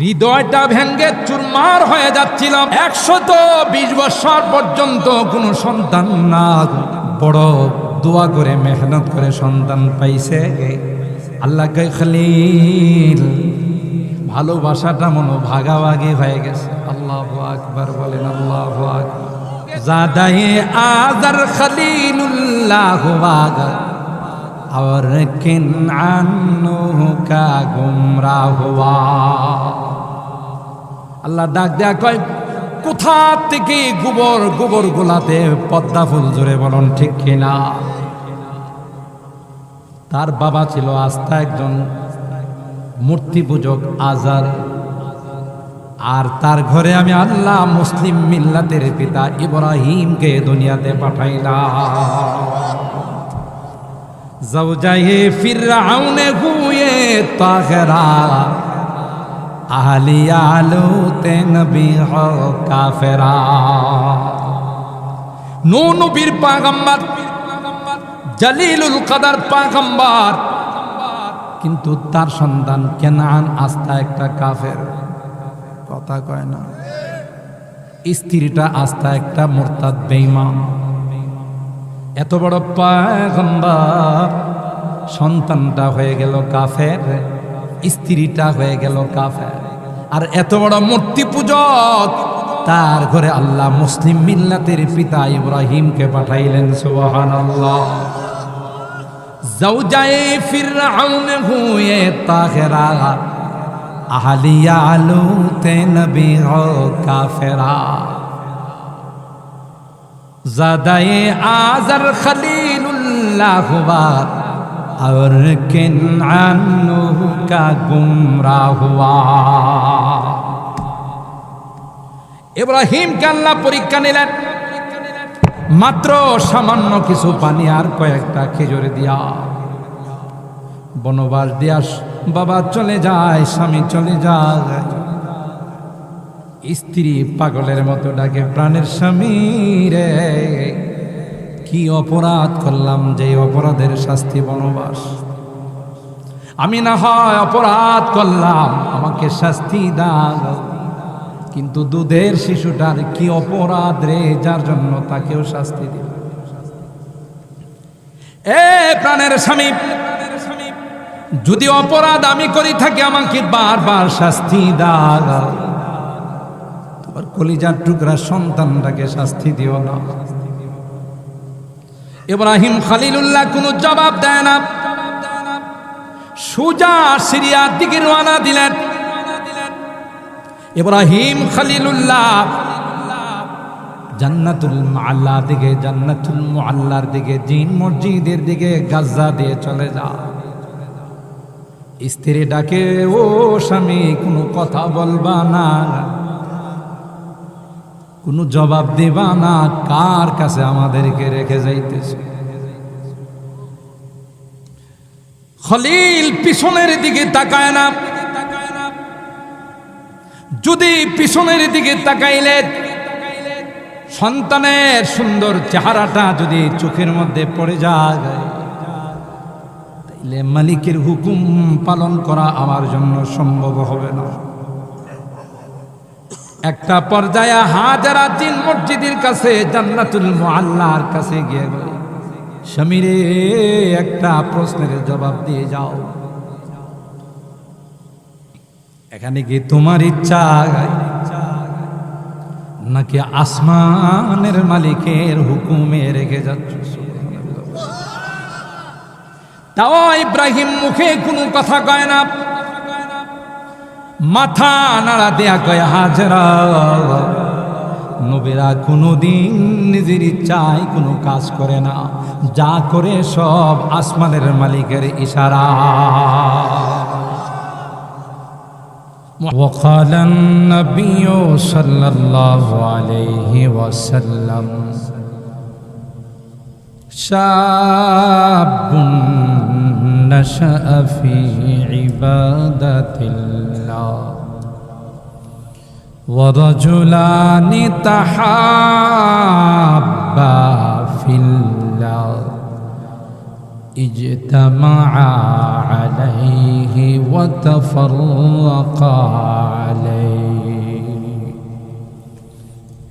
হৃদয়টা ভেঙ্গে চুরমার হয়ে যাচ্ছিল। 120 বছর পর্যন্ত কোনো সন্তান না, বড় দোয়া করে মেহনত করে সন্তান পাইছে। আল্লাহ কে খলিল, ভালোবাসাটা মনো ভাগাভাগি হয়ে গেছে। আল্লাহু আকবার বলেন, আল্লাহু আকবার। জাদায়ে আযার খলিলুল্লাহ ওয়াগা और किनानु का गुमराह हुआ। আল্লাহ ডাক দেয়া কয়, কোথা থেকে গোবর গোলাতে পদ্মা ফুল জুড়ে বলুন ঠিক কিনা। তার বাবা ছিল আস্থা একজন মূর্তি পূজক আজার, আর তার ঘরে আমি আল্লাহ মুসলিম মিল্লাতের পিতা ইব্রাহিমকে দুনিয়াতে পাঠাইলাম। ज़ौजाए फिरऔन हुए तागरा आहलिया लूते नबी हो काफिरा। नूह नबीर पैगम्बर, जलीलुल कदर पैगम्बर, किन्तु तार सन्तान केनान आस्था एकटा काफेर। कथा कय ना, स्त्रीटा आस्था एकटा मुरताद बेईमान। এত বড় পয়গম্বর, সন্তানটা হয়ে গেল কাফের, স্ত্রীটা হয়ে গেল কাফের, আর এত বড় মূর্তি পূজক, তার ঘরে আল্লাহ মুসলিম মিল্লাতের পিতা ইব্রাহিমকে পাঠাইলেন। সুবহানাল্লাহ। জাওজায়ে ফিরআউন হুয়ে তাগরা আহলিয়া লুতে নবী হো কাফেরা। ज़ादाए आज़र खलीलुल्लाह हुआ और किनानु का गुमराह हुआ। ইব্রাহিমকে আল্লাহ পরীক্ষা নিলেন, মাত্র সামান্য কিছু পানি আর কয়েকটা খেজুর দিয়া। বনবাস দিয়া বাবা চলে যায়, স্বামী চলে যায়, স্ত্রী পাগলের মতো ডাকে, প্রাণের স্বামী রে, কি অপরাধ করলাম যে অপরাধের শাস্তি বনবাস। আমি না হয় অপরাধ করলাম, আমাকে শাস্তি দাও, কিন্তু দুধের শিশুটার কি অপরাধ রে, যার জন্য তাকেও শাস্তি দিল। এ প্রাণের স্বামী, যদি অপরাধ আমি করি থাকি, আমাকে বারবার শাস্তি দাও, আর কলিজার টুকরা সন্তানটাকে শাস্তি দিও না। ইব্রাহিম খলিলুল্লাহ কোনো জবাব দেয় না, সোজা সিরিয়ার দিকে রওনা দিলেন। ইব্রাহিম খলিলুল্লাহ জান্নাতুল মুআল্লা দিকে, জান্নাতুল মুআল্লার দিকে, জিন মসজিদের দিকে, গাজা দিয়ে চলে যায়। স্ত্রী ডাকে, ও স্বামী, কোনো কথা বলবা না, কোনো জবাব দিবা না, কার কাছে আমাদেরকে রেখে যাইতেছে। খলিল পিছনের দিকে তাকায় না, যদি পিছনের দিকে তাকাইলে সন্তানের সুন্দর চেহারাটা যদি চোখের মধ্যে পড়ে যায়, তাইলে মালিকের হুকুম পালন করা আমার জন্য সম্ভব হবে না। একটা পর্যায়ে হাজারা জিন মসজিদের কাছে, জান্নাতুল মুআল্লার কাছে গিয়ে গেল, স্বামীরে একটা প্রশ্নের জবাব দিয়ে যাও, এখানে কি তোমার ইচ্ছা নাকি আসমানের মালিকের হুকুমে রেখে যাচ্ছ? তাও ইব্রাহিম মুখে কোনো কথা কয় না, মাথা নাড়া দেয়া কয়, হাজরা, নবীরা কোনোদিন নিজের ইচ্ছায় কোনো কাজ করে না, যা করে সব আসমানের মালিকের ইশারা। وقال النبي صلى الله عليه وسلم شاب نشأ في عبادة الله ورجلان تحابا في الله اجتمعا عليه وتفرقا عليه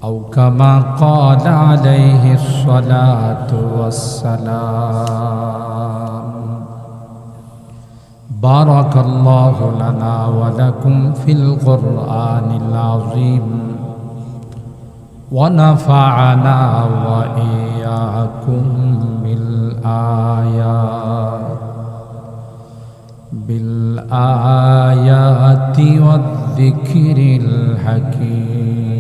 أو كما قال عليه الصلاة والسلام. بارك الله لنا ولكم في القرآن العظيم ونفعنا وإياكم بالآيات والذكر الحكيم.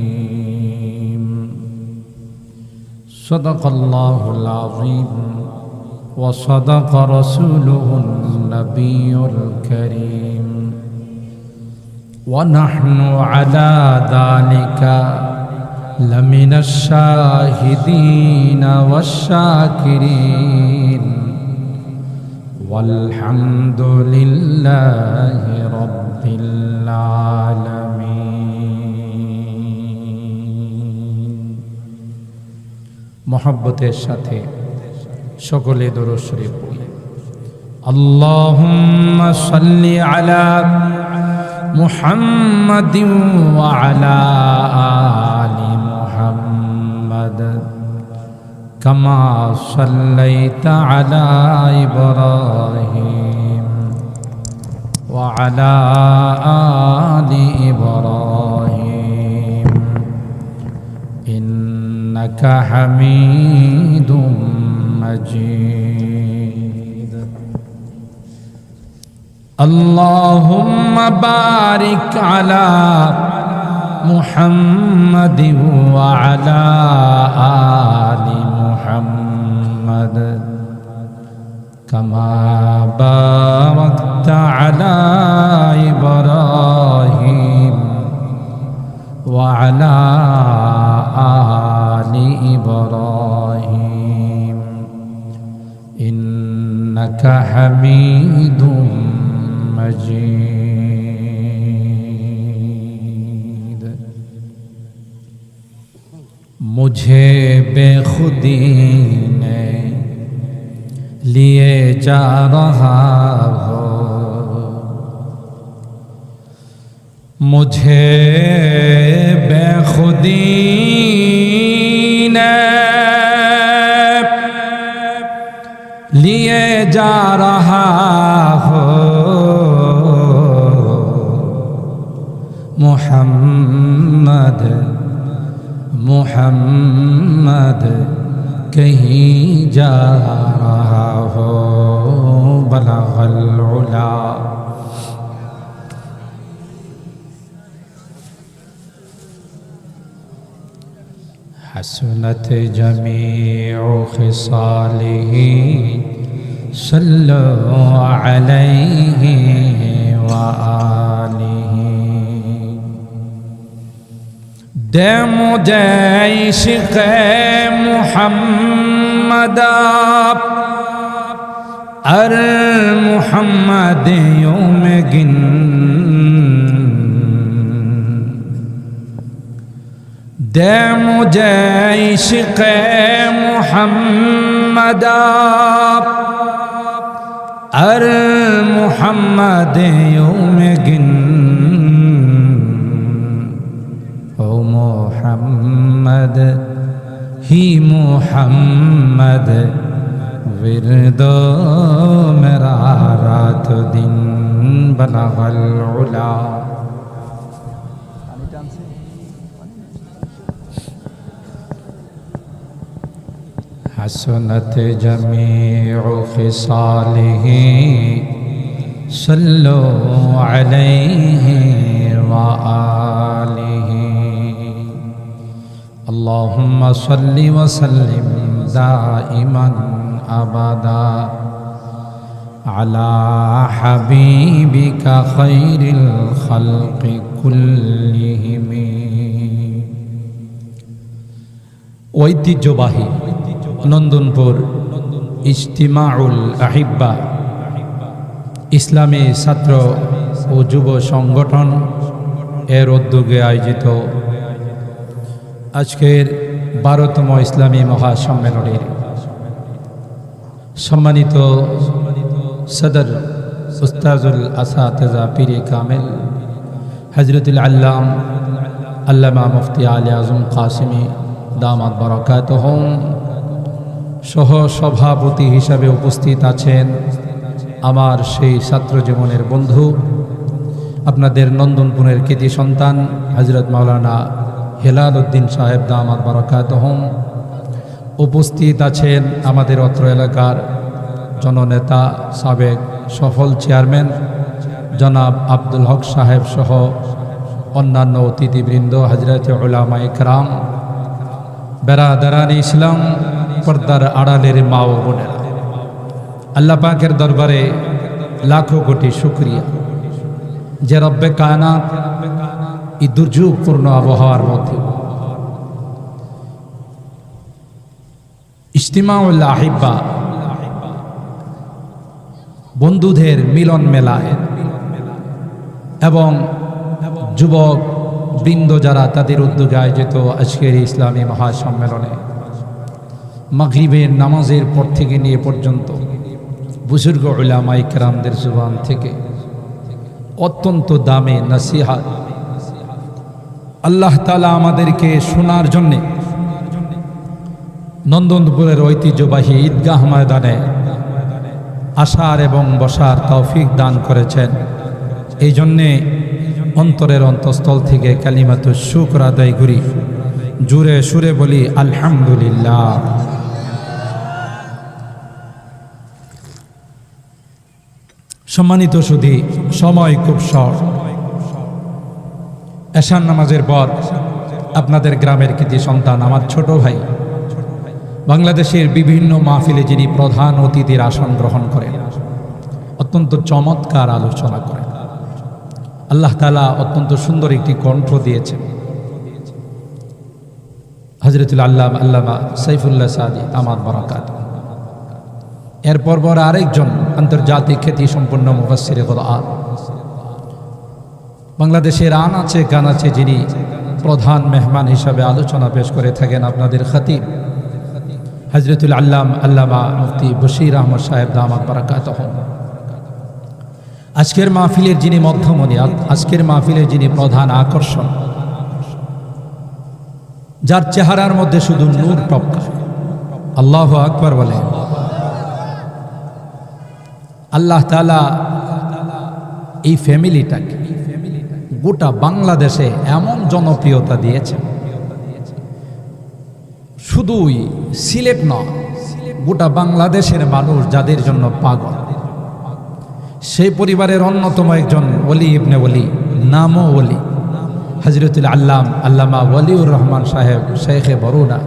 صدق الله العظيم وصدق رسوله النبي الكريم ونحن على ذلك لمن الشاهدين والشاكرين والحمد لله رب العالمين. محبতের সাথে সকলে দরুদ শরীফ পড়ি। আল্লাহুম্মা সাল্লি আলা মুহাম্মাদিন ওয়া আলা আলি মুহাম্মাদ কামা সাল্লাইতা আলা ইব্রাহিম ওয়া আলা আলি ইব্রাহিম ইন্নাকা হামিদুম مجيد. اللهم بارك على محمد وعلى آل محمد كما باركت على إبراهيم وعلى آل إبراهيم إنك حميد مجيد. मुझे बेखुदी ने लिए जा रहा हो, मुझे बेखुदी ने लिए जा रहा हो, मुहम्मद मुहम्मद कहीं जा रहा हो, बलगल उला. हसनत जमीउ खिसालिही सल्लु अलैहि व आलिही. दे मुझे इश्क़ मुहम्मद अर मुहम्मद यौम गिन, दे मुझे इश्क़ मुहम्मद अर मुहम्मद यौम गिन. ओ मुहम्मद ही मुहम्मद विरदो मेरा रात दिन बलगल उला. हसनत जमीउ खिसालिही सल्लु अलैहि व आलिही. अल्लाहुम्मा सल्लि व सल्लिम दाइमन अबदा अला हबीबिका खैरिल खल्क़ि कुल्लिहिम. ঐতিহ্যবাহী নন্দনপুর ইজতিমাউল আহিব্বা ইসলামী ছাত্র ও যুব সংগঠন এর উদ্যোগে আয়োজিত আজকের 12তম ইসলামী মহাসম্মেলনের সম্মানিত সদর উস্তাজুল আসাতিজা পীরে কামেল হযরতুল আল্লাম আল্লামা মুফতি আলী আজম কাসিমি দামাত বারাকাতুহুম সহ সভাপতি হিসাবে উপস্থিত আছেন আমার সেই ছাত্র জীবনের বন্ধু আপনাদের নন্দনপুরের কৃতি সন্তান হযরত মাওলানা হেলাল উদ্দিন সাহেব দামাত বারাকাতুহুম। উপস্থিত আছেন আমাদের অত্র এলাকার জননেতা সাবেক সফল চেয়ারম্যান জনাব আব্দুল হক সাহেব সহ অন্যান্য অতিথিবৃন্দ, হযরত উলামা ইকরাম, বেরাদারানি ইসলাম, পর্দার আড়ালের মা ও বোনেরা, আল্লাহ পাকের দরবারে লাখো কোটি শুকরিয়া যে রব্বে কায়নাত এই দুর্যোগপূর্ণ আবহাওয়ার মধ্যে ইজতিমাউল আহিব্বা বন্ধুদের মিলন মেলায় এবং যুবক বৃন্দ যারা তাদের উদ্যোগে আয়োজিত আজকের ইসলামী মহাসম্মেলনে মাগরিবের নামাজের পর থেকে নিয়ে পর্যন্ত বুজুর্গ উলামা ইকরামদের জুবান থেকে অত্যন্ত দামে নসিহত আল্লাহ তাআলা আমাদেরকে শোনার জন্যে নন্দনপুরের ঐতিহ্যবাহী ঈদগাহ ময়দানে আসার এবং বসার তৌফিক দান করেছেন। এই জন্যে অন্তরের অন্তঃস্থল থেকে কালিমাতু শুকর আদায় করি, জুড়ে সুরে বলি আলহামদুলিল্লাহ। সম্মানিত সুধী, সময় খুব শর্ট। এশার নামাজের পর আপনাদের গ্রামের কৃতি সন্তান আমার ছোট ভাই বাংলাদেশের বিভিন্ন মাহফিলে যিনি প্রধান অতিথির আসন গ্রহণ করেন, অত্যন্ত চমৎকার আলোচনা করেন। আল্লাহ তাআলা অত্যন্ত সুন্দর একটি কণ্ঠ দিয়েছেন। হযরতুল আল্লামা সাইফুল্লাহ সাদি দামাত বারাকাতুহু। এরপর আরেকজন আন্তর্জাতিক খ্যাতি সম্পন্ন মুফাসসিরে কুরআন, বাংলাদেশের আনাচে কানাচে যিনি প্রধান মেহমান হিসাবে আলোচনা পেশ করে থাকেন, আপনাদের খতিব হযরতুল আল্লামা মুফতি বশির আহমদ সাহেব দামাত বারাকাতুহু। আজকের মাহফিলের যিনি মধ্যমণি, আজকের মাহফিলের যিনি প্রধান আকর্ষণ, যার চেহারার মধ্যে শুধু নূর টপকায়, আল্লাহু আকবার বলে। আল্লাহ তাআলা এই ফ্যামিলিটাকে গোটা বাংলাদেশে এমন জনপ্রিয়তা দিয়েছেন, শুধুই সিলেট নয়, গোটা বাংলাদেশের মানুষ যাদের জন্য পাগল, সেই পরিবারের অন্যতম একজন ওলি ইবনে ওলি, নামও ওলি, হযরতুল আল্লামা ওয়ালিউর রহমান সাহেব শেখে বরুনা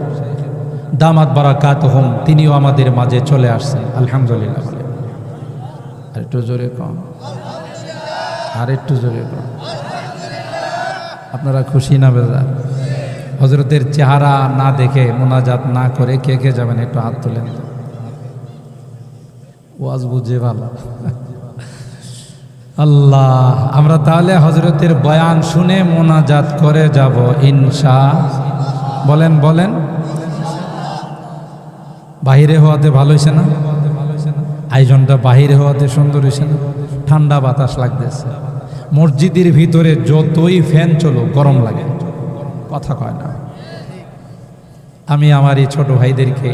দামাত বারাকাতুহুম, তিনিও আমাদের মাঝে চলে আসছেন। আলহামদুলিল্লাহ। আরেকটু জোরে কম, আরেকটু জোরে কম। আপনারা খুশি না বেজার? হযরতের চেহারা না দেখে মোনাজাত না করে কে কে যাবেন একটু হাত তোলেন। ওয়াজ বুঝে ভালো। আল্লাহ, আমরা তাহলে হযরতের বয়ান শুনে মোনাজাত করে যাব বলেন বলেন। বাহিরে হওয়াতে ভালো হয়েছে না? আয়োজনটা বাহিরে হওয়াতে সুন্দর হয়েছে না? ঠান্ডা বাতাস লাগতেছে। মসজিদের ভিতরে যতই ফ্যান চলো গরম লাগে, কথা কয় না। আমি আমার এই ছোট ভাইদেরকে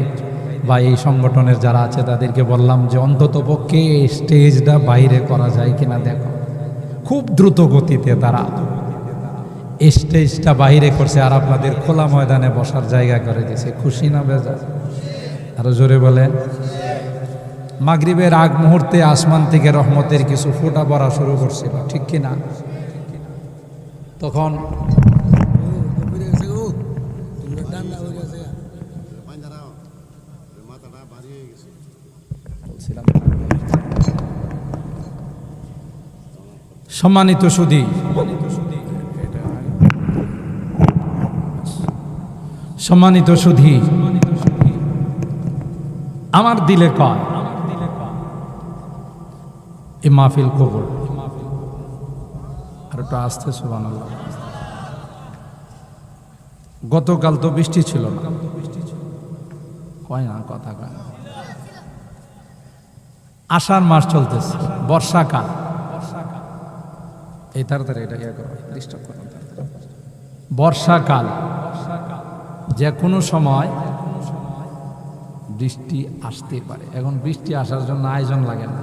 বা এই সংগঠনের যারা আছে তাদেরকে বললাম যে অন্তত পক্ষে স্টেজটা বাইরে করা যায় কিনা দেখো। খুব দ্রুত গতিতে তারা স্টেজটা বাইরে করছে আর আপনাদের খোলা ময়দানে বসার জায়গা করে দিয়েছে। খুশি না বেজার? আরো জোরে বলেন। মাগরিবের আগ মুহূর্তে আসমান থেকে রহমতের কিছু ফোঁটা পড়া শুরু করছিল, ঠিক কিনা? তখন সম্মানিত সুধী, সম্মানিত সুধী, আমার দিলে কয় এই মাহফিল কবুল। আর একটু আসতে সুবহানাল্লাহ। গতকাল তো বৃষ্টি ছিল না, কয় না কথা কয় না। আষাঢ় মাস চলতেছে, বর্ষাকাল। এই তাড়াতাড়ি এটা ইয়ে করো, ডিস্টার্ব করো। বর্ষাকাল, যে কোনো সময় বৃষ্টি আসতে পারে। এখন বৃষ্টি আসার জন্য আয়োজন লাগে না,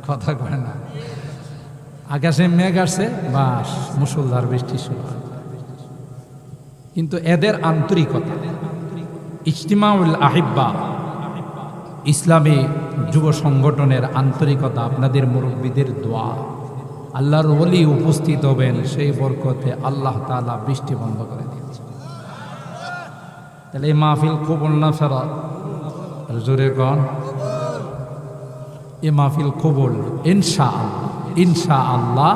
কথা কয় না। আকাশে মেঘ আসছে, বাস মুষলধার বৃষ্টি শুরু হয়। কিন্তু এদের আন্তরিকতা, ইজতিমাউল আহিব্বা, ইসলামী যুব সংগঠনের আন্তরিকতা, আপনাদের মুরব্বীদের দোয়া, আল্লাহর ওলি উপস্থিত হবেন, সেই বরকতে আল্লাহ তাআলা বৃষ্টি বন্ধ করে দিয়েছে। তাহলে এই মাহফিল কবুল না ফেরত? জোরে কন, এই মাহফিল কবুল ইনশাআল্লাহ। ইনশাআল্লাহ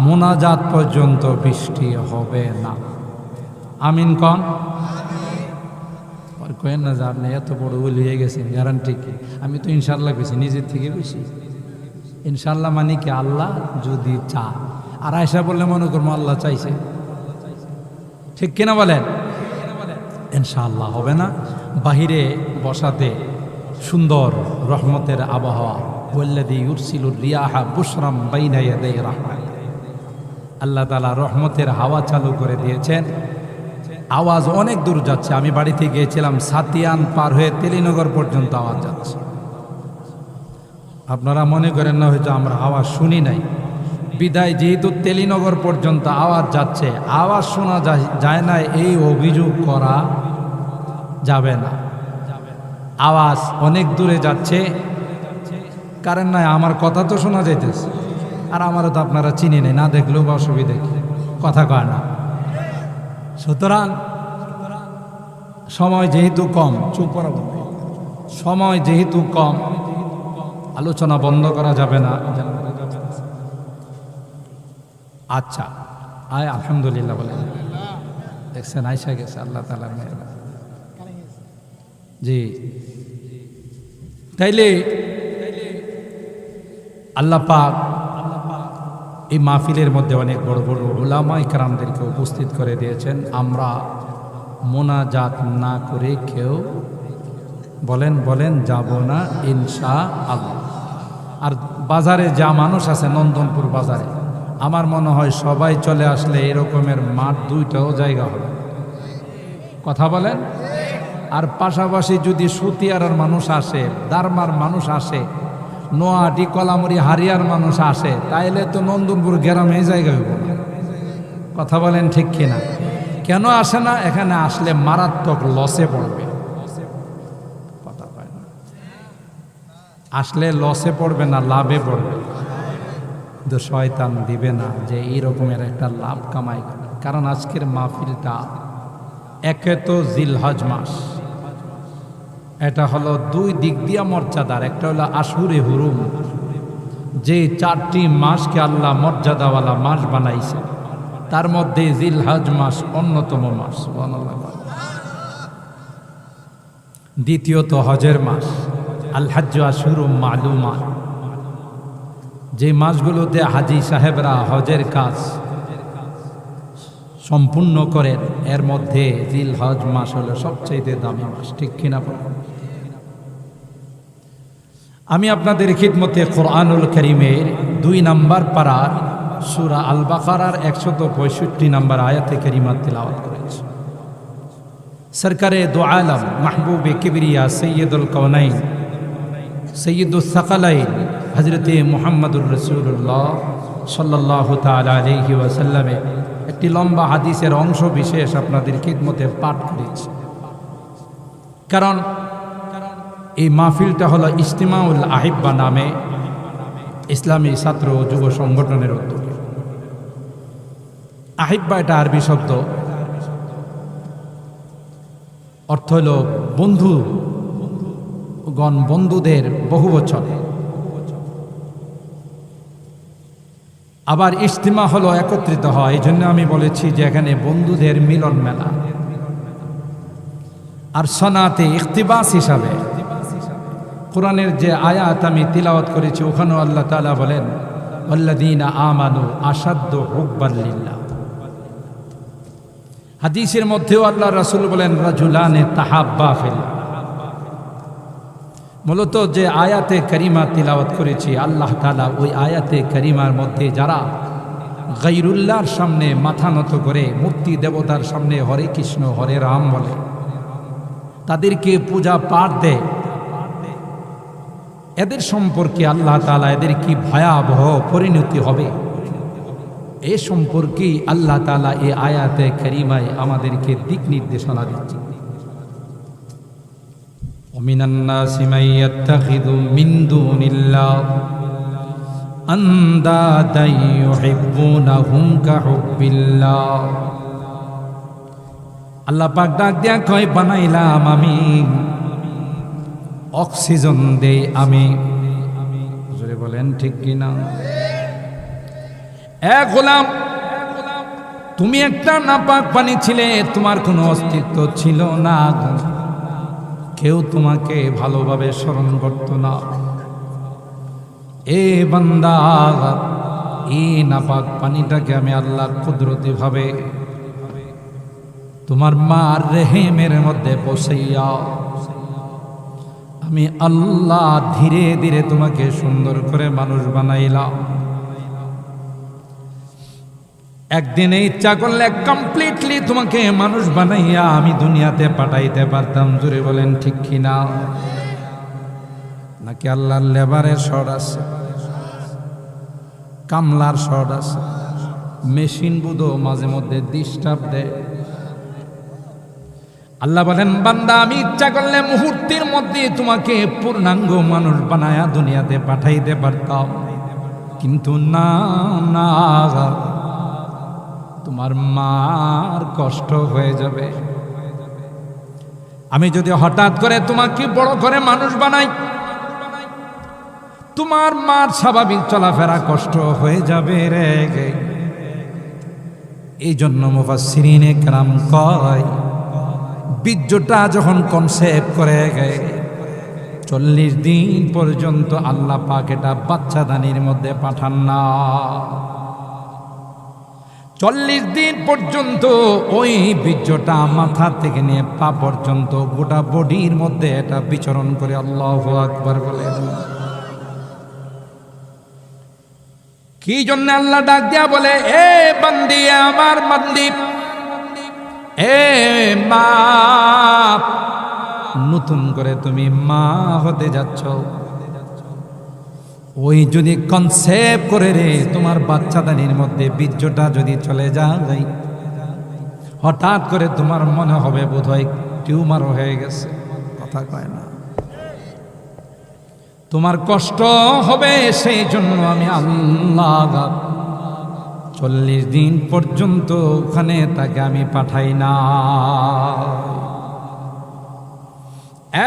মোনাজাত পর্যন্ত বৃষ্টি হবে না। আমিন কন। কেন না যে আপনি এত বড় ওলি হয়ে গেছেন, গ্যারান্টি কি? আমি তো ইনশাআল্লাহ বেশি, নিজের থেকে বেশি। ইনশাআল্লাহ মানে কি? আল্লাহ যদি চা। আর আয়সা বললে মনে করবো আল্লাহ চাইছে, ঠিক কিনা বলেন? ইনশাআল্লাহ হবে না। বাহিরে বসাতে সুন্দর রহমতের আবহাওয়া, ওয়াল্লাযী ইউরসিলুর রিয়াহা বুশরাম বাইনা ইয়াদাই রাহমাত। আল্লাহ তাআলা রহমতের হাওয়া চালু করে দিয়েছেন। আওয়াজ অনেক দূর যাচ্ছে। আমি বাড়িতে গিয়েছিলাম, সাতিয়ান পার হয়ে তেলিনগর পর্যন্ত আওয়াজ যাচ্ছে। আপনারা মনে করেন না হয়তো আমরা আওয়াজ শুনি নাই, বিদায় যেহেতু তেলিনগর পর্যন্ত আওয়াজ যাচ্ছে, আওয়াজ শোনা যায় না এই অভিযোগ করা যাবে না। আওয়াজ অনেক দূরে যাচ্ছে, কারণ নাই আমার কথা তো শোনা যাইতেছে, আর আমারও তো আপনারা চিনি নেই, না দেখলেও বা অসুবিধা কি, কথা কয় না। সুতরাং সময় যেহেতু কম, চুপ করা, সময় যেহেতু কম, আলোচনা বন্ধ করা যাবে না। আচ্ছা, আয় আলহামদুলিল্লাহ বলে দেখছেন, আয়সা গেছে, আল্লাহ তাআলার মেহেরবানি। জি, তাইলে আল্লাহ পাক এই মাহফিলের মধ্যে অনেক বড় বড় উলামা ইকরামদেরকে উপস্থিত করে দিয়েছেন। আমরা মোনাজাত না করে কেউ বলেন যাব না ইনশাআল্লাহ। আর বাজারে যা মানুষ আছে, নন্দনপুর বাজারে, আমার মনে হয় সবাই চলে আসলে এরকমের মাঠ দুইটাও জায়গা হবে, কথা বলেন। আর পাশাপাশি যদি সুতিয়ারার মানুষ আসে, দারমার মানুষ আসে, নোয়াহাটি, কলামুড়ি, হারিয়ার মানুষ আসে, তাইলে তো নন্দনপুর গ্রামে জায়গা হইব না, কথা বলেন ঠিক কিনা? কেন আসে না? এখানে আসলে মারাত্মক লসে পড়বে, কথা পায় না। আসলে লসে পড়বে না, লাভে পড়বে। কিন্তু শয়তান দিবে না যে এই রকমের একটা লাভ কামাই করে। কারণ আজকের মাহফিলটা একে তো জিলহজ মাস, এটা হলো দুই দিক দিয়া মর্যাদার। একটা হলো আশুরে হুরুম, যে 4টি মাসকে আল্লাহ মর্যাদাওয়ালা মাস বানাইছে, তার মধ্যে জিলহজ মাস অন্যতম মাস। দ্বিতীয়ত হজের মাস, আল হজ্জ আশুরুম মালুমাত, যে মাসগুলোতে হাজি সাহেবরা হজের কাজ সম্পূর্ণ করেন, এর মধ্যে জিলহজ মাস হলো সবচেয়ে দামি মাস, ঠিক কিনা? আমি আপনাদের খিদমতে কোরআনুল কারীমের 2 নম্বর পারার সূরা আল বাকারার 165 নম্বর আয়াতে কারিমা তিলাওয়াত করেছি। সরকারে দু আলম, মাহবুবে কিবরিয়া, সৈয়দুল কওনাইন, সৈয়দুস সাকালাইন, হযরতে মুহাম্মদুর রাসূলুল্লাহ সাল্লাল্লাহু তাআলা আলাইহি ওয়াসাল্লামের একটি লম্বা হাদিসের অংশ বিশেষ আপনাদের খিদমতে পাঠ করেছি। কারণ এই মাহফিলটা হলো ইজতিমাউল আহিব্বা নামে ইসলামী ছাত্র ও যুব সংগঠনের উদ্যোগে। আহিব্বা এটা আরবি শব্দ, অর্থ হল বন্ধুগণ, বন্ধুদের বহুবচন। আবার ইজতিমা হলো একত্রিত হয়, এই জন্য আমি বলেছি যে এখানে বন্ধুদের মিলন মেলা। আর সনাতে ইখতিবাস হিসাবে কোরআনের যে আয়াত আমি তিলাওয়াত করেছি, ওখানেও আল্লাহ তাআলা বলেন ওয়াল্লাযীনা আমানু আশাদ্দু হুব্বান লিল্লাহ। হাদিসের মধ্যেও আল্লাহ রাসূল বলেন রাজুলানে তাহাব্বা ফিল্লাহ, মূলত যে আয়াতে কারিমা তিলাওয়াত করেছি, আল্লাহ তাআলা ওই আয়াতে কারিমার মধ্যে যারা গায়রুল্লাহর সামনে মাথা নত করে মূর্তি দেবতার সামনে হরে কৃষ্ণ হরে রাম বলে, তাদেরকে পূজা পাঠ দেয়, এদের সম্পর্কে আল্লাহ তাআলা এদের কি ভয়াবহ পরিণতি হবে এ সম্পর্কে আল্লাহ তাআলা এই আয়াতে কারিমায় আমাদেরকে দিক নির্দেশনা দিচ্ছে। ওমিনান নাসি মান ইয়াত্তাখিযু মিন দুনিল্লাহ আনদাদান ইউহিব্বুনাহুম কাহুব্বিল্লাহ। আল্লাহ পাক ডাক দিয়া কয়, বানাইলাম আমি, অক্সিজেন দেই আমি। জোরে বলেন ঠিক কিনা? গোলাম, তুমি একটা নাপাক পানি ছিলে, তোমার কোনো অস্তিত্ব ছিল না, কেউ তোমাকে ভালোভাবে স্মরণ করত না। এ বান্দা, এই নাপাক পানিটাকে আমি আল্লাহ কুদরতি ভাবে তোমার মার রেহেমের মধ্যে বসাইয়া আমি আল্লাহ ধীরে ধীরে তোমাকে সুন্দর করে মানুষ বানাইলাম। একদিনে ইচ্ছা করলে কমপ্লিটলি তোমাকে মানুষ বানাইয়া আমি দুনিয়াতে পাঠাইতে পারতাম। জোরে বলেন ঠিক কিনা? নাকি আল্লাহর লেবারের শর্ট আছে, কামলার শর্ট আছে, মেশিন বুধো মাঝে মধ্যে ডিস্টার্ব দেয়। আল্লাহ বলেন, বান্দা আমি ইচ্ছা করলে মুহূর্তের মধ্যে তোমাকে পূর্ণাঙ্গ মানুষ বানায়া দুনিয়াতে পাঠাইতে পারতাম, কিন্তু না না, তোমার মার কষ্ট হয়ে যাবে। আমি যদি হঠাৎ করে তোমাকে বড় করে মানুষ বানাই, তোমার মার স্বাভাবিক চলাফেরা কষ্ট হয়ে যাবে রে। এই জন্য মুফাসসিরিনে কেরাম কয়, বীর্যটা যখন কনসেপ্ট করে 40 দিন পর্যন্ত আল্লাহ পাক এটা বাচ্চাদানির মধ্যে পাঠান না। 40 দিন পর্যন্ত ওই বীর্যটা মাথা থেকে নিয়ে পা পর্যন্ত গোটা বডির মধ্যে এটা বিচরণ করে। আল্লাহু আকবার বলে। কি জন্য আল্লাহ ডাক দিয়া বলে, এ বান্দি, আমার বান্দি, এ মা, নতুন করে তুমি মা হতে যাচ্ছ, ওই যদি কনসেপ্ট করে রে তোমার বাচ্চাদানির মধ্যে বীর্যটা যদি চলে যায়, হঠাৎ করে তোমার মনে হবে বোধহয় টিউমার হয়ে গেছে। কথা কয় না? তোমার কষ্ট হবে। সেই জন্য আমি আল্লাহ 40 দিন পর্যন্ত ওখানে তাকে আমি পাঠাই না।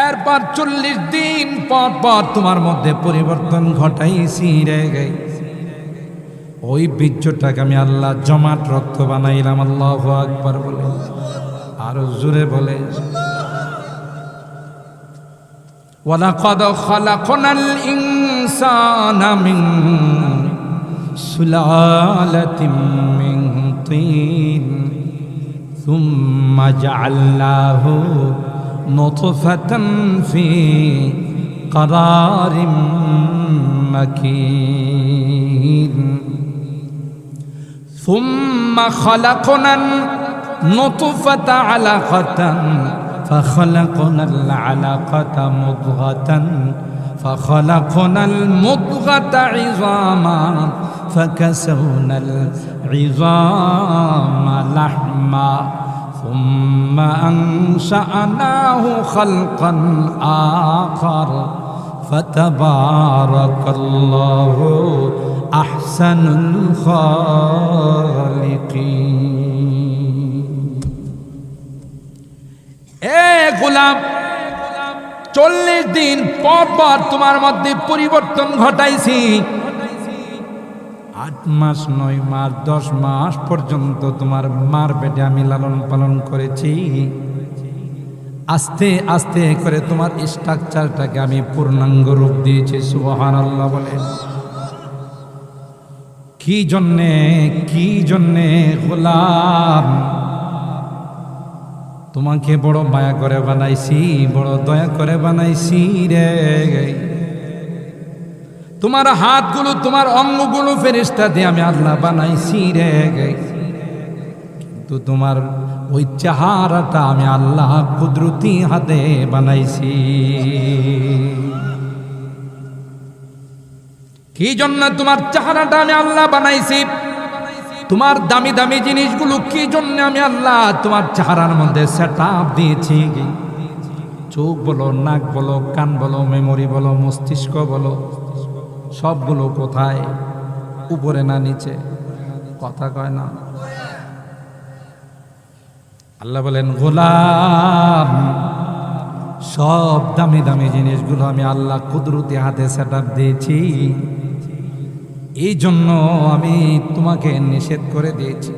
এরপর 40 দিন পর পর তোমার মধ্যে পরিবর্তন ঘটাইছি রে। ওই বীর্যটাকে আমি আল্লাহ জমাট রক্ত বানাইলাম। আল্লাহু আকবার বলে। আরো জোরে বলে। ওয়ালাকাদ খালাকনাল ইনসানা মিন সুলালাতিন মিন তিন সুম্মা জাআলনাহু নুতফাতান ফি قرار مكين ثم خلقنا النطفة علقة فخلقنا العلقة مضغة فخلقنا المضغة عظاما فكسونا العظام لحما ثم أنشأناه خلقا آخر فتبارك الله أحسن الخالقين. এ গোলাম, 40 দিন পর পর তোমার মধ্যে পরিবর্তন ঘটাইছি। 8 মাস 9 মাস 10 মাস পর্যন্ত তোমার মার পেটে আমি লালন পালন করেছি। আস্তে আস্তে করে তোমার স্ট্রাকচারটাকে আমি পূর্ণাঙ্গ রূপ দিয়েছি। সুবহানাল্লাহ বলেন। কি জন্যে গোলাম? তোমাকে বড় মায়া করে বানাইছি, বড় দয়া করে বানাইছি রে। তোমার হাতগুলো, তোমার অঙ্গগুলো ফেরেশতা দিয়ে আমি আল্লাহ বানাইছি রে। কিন্তু তোমার ওই চেহারাটা আমি আল্লাহ কুদরতি হাতে বানাইছি। কি জন্য তোমার চেহারাটা আমি আল্লাহ বানাইছি? তোমার দামি দামি জিনিসগুলো কি জন্য আমি আল্লাহ তোমার চেহারার মধ্যে সেটআপ দিয়েছি? চোখ বলো, নাক বলো, কান বলো, মেমোরি বলো, মস্তিষ্ক বলো, সবগুলো কোথায়? উপরে না নিচে? কথা কয় না। আল্লাহ বলেন, গোলাম, সব দামি দামি জিনিসগুলো আমি আল্লাহ কুদরতি হাতে সেটআপ দিয়েছি। এই জন্য আমি তোমাকে নিষেধ করে দিয়েছি।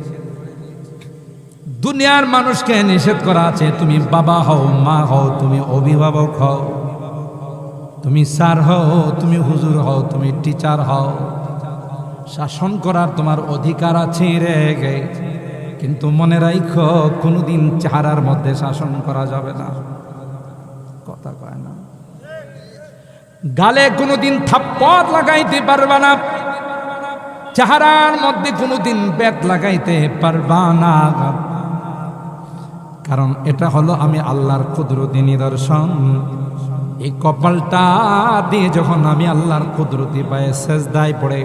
দুনিয়ার মানুষকে নিষেধ করা আছে, তুমি বাবা হও, মা হও, তুমি অভিভাবক হও, তুমি স্যার হও, তুমি হুজুর হও, তুমি টিচার হও, শাসন করার তোমার অধিকার আছে রে। কিন্তু মনে রাখো, কোনোদিন চেহারার মধ্যে শাসন করা যাবে না। কথা কয় না। গালে কোনোদিন থাপ্পড় লাগাইতে পারবে না, চেহারার মধ্যে কোনোদিন বেত লাগাইতে পারবা না। কারণ এটা হলো আমি আল্লাহর কুদরতি নিদর্শন। এই কপালটা দিয়ে যখন আমি আল্লাহর কুদরতি পায়ে সেজদায় পড়ে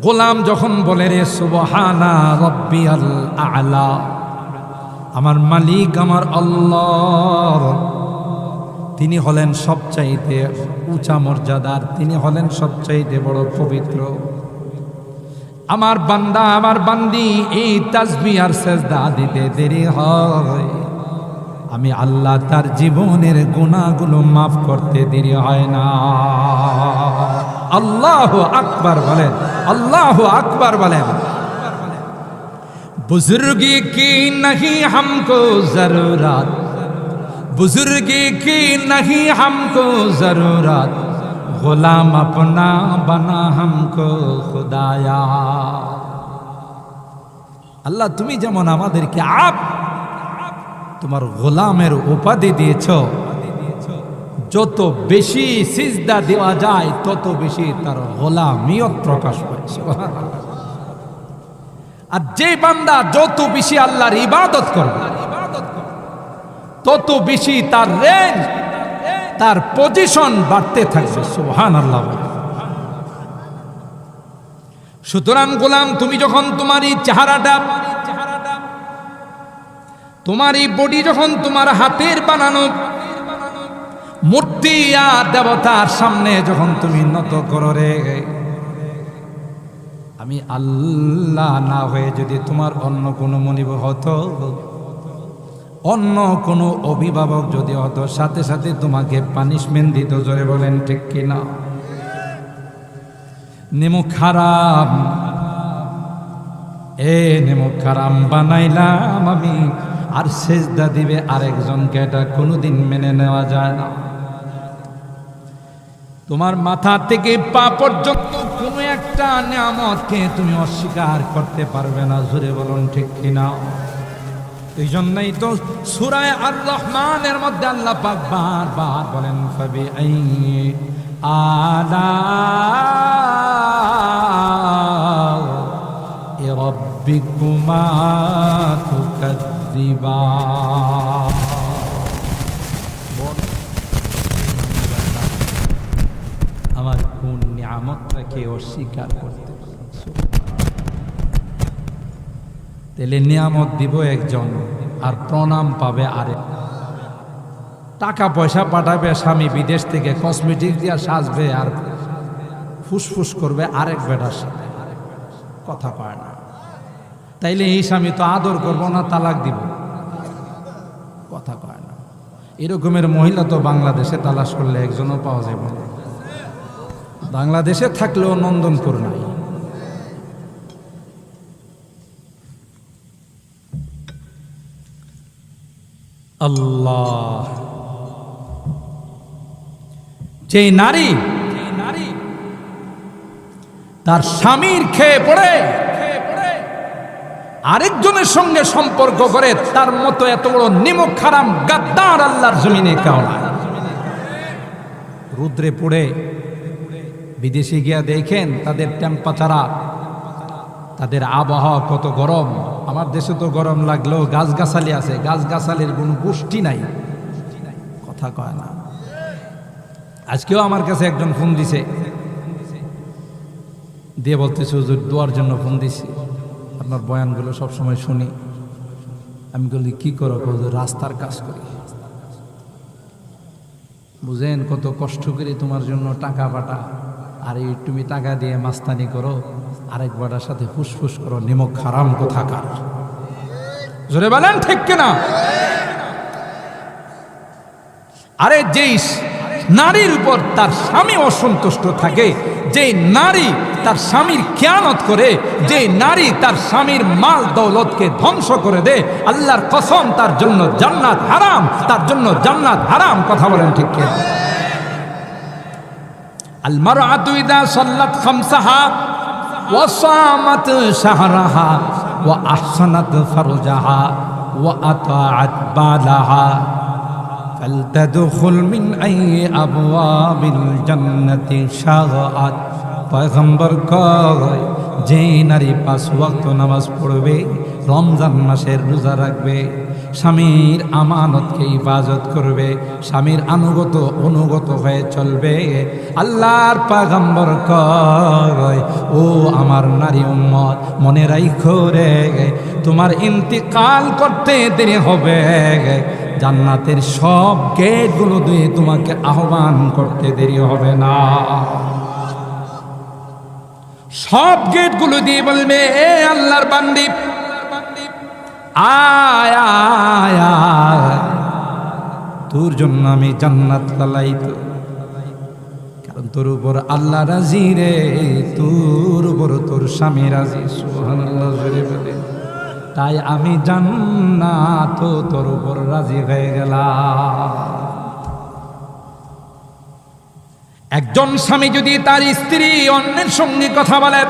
গোলাম যখন বলে রে সুবহানা রাব্বিয়াল আ'লা, আমার মালিক আমার আল্লাহ, তিনি হলেন সবচাইতে উঁচা মর্যাদার, তিনি হলেন সবচাইতে বড় পবিত্র। আমার বান্দা, আমার বান্দি এই তাসবিহ আর সেজদা দিতে দেরি হয়, আমি আল্লাহ তার জীবনের গুনাহগুলো মাফ করতে দেরি হয় না। আল্লাহু আকবার বলেন, আল্লাহু আকবার বলেন। बुजुर्गी की नहीं हमको जरूरत, बुजुर्गी की नहीं हमको जरूरत, गुलाम अपना बना हमको खुदाया। আল্লাহ তুমি যেমন আমাদেরকে তোমার গোলামের উপাধি দিয়েছ, যত বেশি সিজদা দেওয়া যায় তত বেশি তার গোলামিয়ত প্রকাশ পায়। সুবহানাল্লাহ। আর যে বান্দা যত বেশি আল্লাহর ইবাদত করবে তত বেশি তার রেঞ্জ, তার পজিশন বাড়তে থাকবে। সুবহানাল্লাহ। সুতরাং গোলাম, তুমি যখন তোমার এই চেহারাটা, তোমার এই বডি যখন তোমার হাতের বানানো মূর্তি আর দেবতার সামনে যখন তুমি নত করো রে, আমি আল্লাহ না হয়ে যদি তোমার অন্য কোনো মনিব হতো, অন্য কোনো অভিভাবক যদি হতো, সাথে সাথে তোমাকে পানিশমেন্ট দিত। জোরে বলেন ঠিক কিনা? নেমুখ হারাম, নেমুখ হারাম বানাইলাম আমি, আর সেজদা দিবে আরেকজনকে, এটা কোনোদিন মেনে নেওয়া যায় না। তোমার মাথা থেকে পা পর্যন্ত কোনো একটা নিয়ামতকে তুমি অস্বীকার করতে পারবে না। জোরে বলুন ঠিক কিনা? এই জন্যই তো সূরা আর রহমানের মধ্যে আল্লাহ পাক বারবার বলেন, ফাবি আইয়ি আলা'i রাব্বিকুমা তুকাজ্জিবান। আমার কোন নিয়ামতটাকে অস্বীকার করতে পারে? তাহলে নিয়ামত দিব একজন, আর প্রণাম পাবে আরেক। টাকা পয়সা পাঠাবে স্বামী বিদেশ থেকে, কসমেটিক দিয়ে সাজবে আর ফুসফুস করবে আরেক বেটার সাথে। কথা পায় না। তাইলে এই স্বামী তো আদর করবো না, তালাক দিব। কথা পায় না। এরকমের মহিলা তো বাংলাদেশে তালাশ করলে একজনও পাওয়া যাবে না। বাংলাদেশে থাকলেও নন্দনপুর নাই। আল্লাহ, যে নারী তার স্বামীর খেয়ে পড়ে আরেকজনের সঙ্গে সম্পর্ক করে তার মতো এত বড় নিমক হারাম গাদ্দার আল্লাহর জমিনে কেউ নাই। রুদ্রে পড়ে বিদেশে গিয়া দেখেন তাদের টেম্পারেচার, তাদের আবহাওয়া কত গরম। আমার দেশে তো গরম লাগলেও গাছগাছালি আছে, গাছগাছালির কোনো গোষ্ঠী নাই, কথা কয় না। আজকেও আমার কাছে একজন ফোন দিছে, দিয়ে বলতেছে হুজুর দোয়ার জন্য ফোন দিছি, আপনার বয়ানগুলো সবসময় শুনি। আমি বলি কি করো? হুজুর রাস্তার কাজ করি। বুঝেন কত কষ্ট করি তোমার জন্য টাকা পাঠা, আর এই তুমি টাকা দিয়ে মাস্তানি করো, আরেক বাটার সাথে ফুসফুস করো, নিমক হারাম কোথাকার। জোরে বলেন ঠিক কিনা? আরে যেই নারীর উপর তার স্বামী অসন্তুষ্ট থাকে, যে নারী তার স্বামীর খেয়ানত করে, যে নারী তার স্বামীর মাল দৌলতকে ধ্বংস করে দেয়, আল্লাহর কসম তার জন্য জান্নাত হারাম, তার জন্য জান্নাত হারাম। কথা বলেন ঠিক কি? আল মারআতু ইযা সাল্লাত খামসাহা ওয়া সামাত শাহরাহা ওয়া আহসানাত ফারজাহা ওয়া আতাআত বালাহা ফালতাদখুল মিন আই আবওয়াবিল জান্নাতি শাআত। পয়গম্বর কয় যে নারী 5 ওয়াক্ত নামাজ পড়বে, রমজান মাসের রোজা রাখবে, স্বামীর আমানতকে হিফাজত করবে, স্বামীর অনুগত হয়ে চলবে, আল্লাহর পয়গম্বর কয় ও আমার নারী উম্মত মনে রাখো রে, তোমার ইন্তিকাল করতে দেরি হবে, জান্নাতের সব গেটগুলো দিয়ে তোমাকে আহ্বান করতে দেরি হবে না। সব গেটগুলো দিয়ে বলবে এ আল্লাহর বান্দি আয় আয় আয়, তোর জন্য আমি জান্নাত লালাইতো, কারণ তোর উপর আল্লাহ রাজি রে, তোর উপর তোর স্বামী রাজি। সুবহানাল্লাহ জোরে বলে। তাই আমি জান্নাত তোর উপর রাজি হয়ে গেলাম। একজন স্বামী যদি তার স্ত্রী অন্যের সঙ্গে কথা বলে,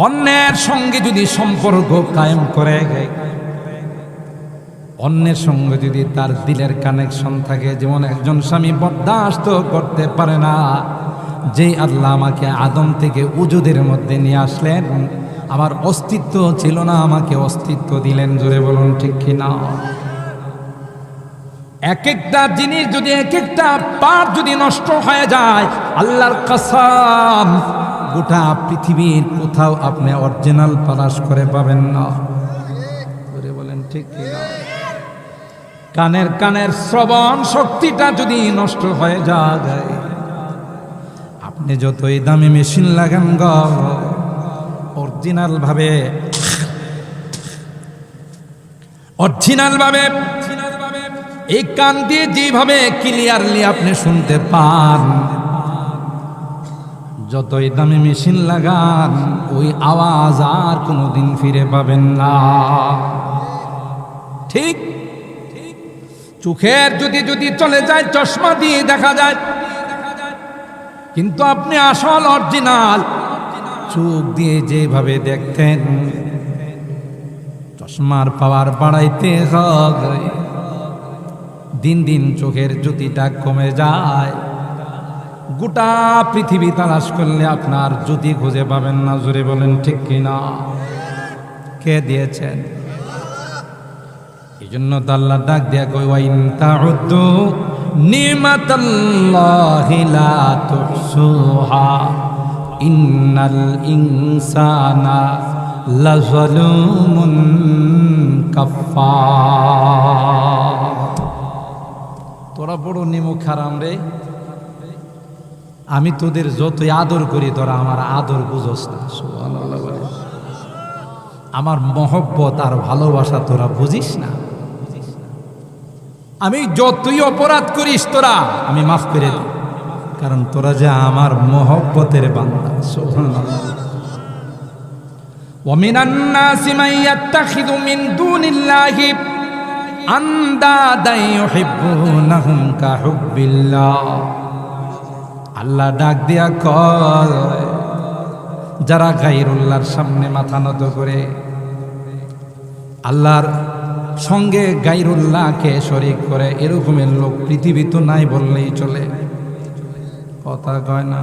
অন্যের সঙ্গে যদি সম্পর্ক কায়েম করে, অন্যের সঙ্গে যদি তার দিলের কানেকশন থাকে, যেমন একজন স্বামী বরদাস্ত করতে পারে না যে আল্লাহ আমাকে আদম থেকে উজুদের মধ্যে নিয়ে আসলেন, আমার অস্তিত্ব ছিল না, আমাকে অস্তিত্ব দিলেন। জোরে বলুন ঠিক কিনা? এক একটা জিনিস যদি, এক একটা পার্ট যদি নষ্ট হয়ে যায়, আল্লাহর কসম গোটা পৃথিবীর কোথাও আপনি অরিজিনাল পালাশ করে পাবেন না। জোরে বলেন ঠিক কিনা? কানের শ্রবণ শক্তিটা যদি নষ্ট হয়ে যায়, আপনি যতই দামি মেশিন লাগান গো, অরিজিনাল ভাবে এই কান দিয়ে যেভাবে ক্লিয়ারলি আপনি শুনতে পান, যতই দামি মেশিন লাগান ওই আওয়াজ আর কোনোদিন ফিরে পাবেন না। ঠিক চোখের যদি চলে যায়, চশমা দিয়ে দেখা যায়, কিন্তু আপনি আসল অরিজিনাল চোখ দিয়ে যেভাবে দেখতেন, চশমার পাওয়ার বাড়াইতে হয়, দিন দিন চোখের জ্যোতিটা কমে যায়। গোটা পৃথিবী তালাশ করলে আপনার জ্যোতি খুঁজে পাবেন না। জোরে বলেন ঠিক কিনা? কে দিয়েছেন? এই জন্য তো আল্লাহ ডাক দিয়া কই ওয়া ইন তাউদ্দু নিমাতাল্লাহি লা তুহসুহা ইন্নাল ইনসানা লাযালুমুন কাফফার। তোরা বড় নিমক হারাম রে, আমি তোদের যতই আদর করি তোরা আমার আদর বুঝোস না। সুবহানাল্লাহ বলে। আমার মহব্বত আর ভালোবাসা তোরা বুঝিস না। আমি যতই অপরাধ করিস তোরা আমি মাফ করে দিই, কারণ তোরা যে আমার মহব্বতের বান্দা। সুবহানাল্লাহ। ওয়া মিনান নাসি মান ইয়াত্তাখিযু মিন দুনিল্লাহি আনদাদান ইউহিব্বুনাহুম কাহুব্বিল্লাহ। আল্লাহ ডাক দিয়া কয়, যারা গায়রুল্লাহর সামনে মাথা নত করে আল্লাহর সঙ্গে গায়রুল্লাহকে শরীক করে এরকমের লোক পৃথিবী তো নাই বললেই চলে। কথা কয় না?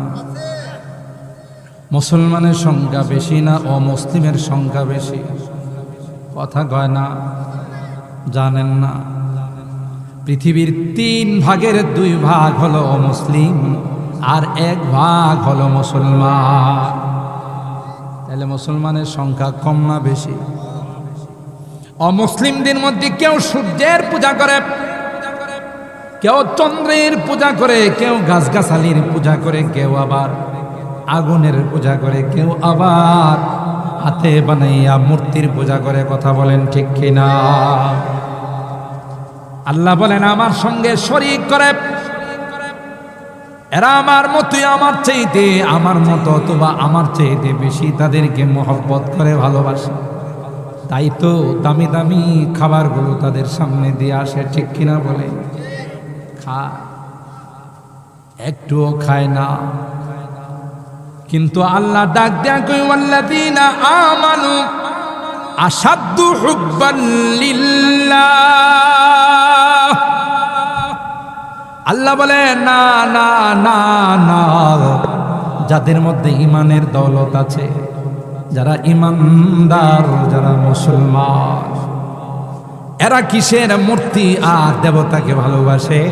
মুসলমানের সংখ্যা বেশি না অমুসলিমের সংখ্যা বেশি? কথা কয় না? জানেন না পৃথিবীর 3 ভাগের 2 ভাগ হলো অমুসলিম আর 1 ভাগ হলো মুসলমান। তাহলে মুসলমানের সংখ্যা কম না বেশি? অমুসলিমদের মধ্যে কেউ সূর্যের পূজা করে, কেউ চন্দ্রের পূজা করে, কেউ গাছগাছালির পূজা করে, কেউ আবার আগুনের পূজা করে, কেউ আবার হাতে বানাইয়া মূর্তির পূজা করে। কথা বলেন ঠিক কিনা? আল্লাহ বলেন আমার সঙ্গে শরীক করে এরা আমার মতোই, আমার চাইতে, আমার মতো অথবা আমার চাইতে বেশি তাদেরকে মহব্বত করে, ভালোবাসে। তাই তো দামি দামি খাবারগুলো তাদের সামনে দিয়ে আসে। ঠিক কিনা বলে? একটুও খায় না। কিন্তু আল্লাহ ডাক দেয়া কই ওয়াল্লাযীনা আমানু আশাদ্দু হুব্বান লিল্লাহ। আল্লাহ বলে না না না না, যাদের মধ্যে ঈমানের দৌলত আছে, যারা ঈমানদার, যারা মুসলমান, এরা কিসের মূর্তি আর দেবতাকে ভালোবাসে?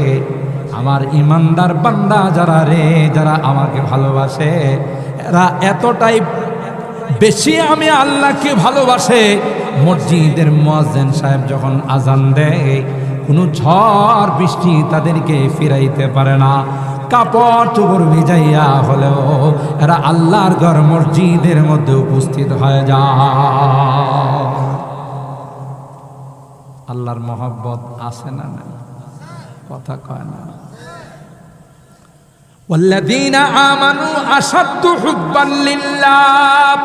আমার ঈমানদার বান্দা যারা রে, যারা আমাকে ভালোবাসে, এরা এতটাই বেশি আমি আল্লাহকে ভালোবাসে, মসজিদের মুয়াজ্জিন সাহেব যখন আজান দেয় কোনো ঝড় বৃষ্টি তাদেরকে ফিরাইতে পারে না। কাপড় চোপড় ভিজাইয়া হলেও এরা আল্লাহর ঘর মসজিদের মধ্যে উপস্থিত হয়ে যায়। আল্লাহর মহব্বত আছে না? না, কথা কয় না? ওয়াল্লাযীনা আমানু আশাদ্দু হুব্বান লিল্লাহ।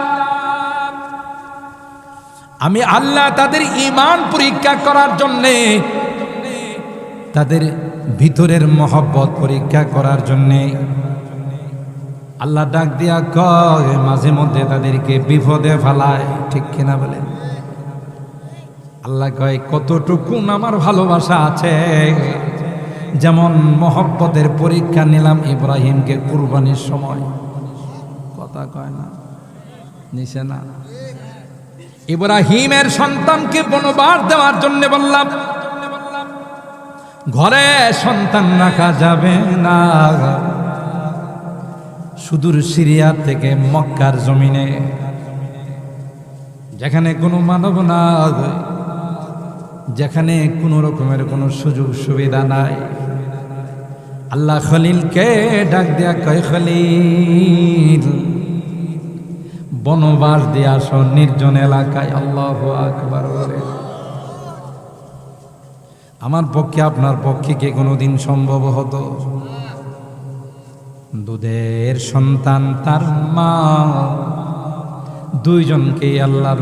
আমি আল্লাহ তাদের ঈমান পরীক্ষা করার জন্যে, তাদের ভিতরের মহব্বত পরীক্ষা করার জন্যে আল্লাহ ডাক দিয়া কয়, মাঝে মধ্যে তাদেরকে বিপদে ফেলায়। ঠিক কিনা বলেন? আল্লাহ কয় কতটুকু আমার ভালোবাসা আছে। যেমন মহব্বতের পরীক্ষা নিলাম ইব্রাহিমকে কুরবানির সময়। কথা কয় না? নিছে না? ইব্রাহিমের সন্তানকে বনবাস দেওয়ার জন্য বললাম, ঘরে সন্তান রাখা যাবে না। সুদূর সিরিয়া থেকে মক্কার জমিনে, যেখানে কোনো মানব না, যেখানে কোনো রকমের কোনো সুযোগ সুবিধা নাই, আল্লাহ খলিলকে ডাক দেয়া কয়, খলিল বনবাস দিয়ে আসো নির্জন এলাকায়। আল্লাহু আকবার বলে। আমার পক্ষে আপনার পক্ষে কি কোনোদিন সম্ভব হতো? দুধের সন্তান তার মা, দুইজনকে আল্লাহর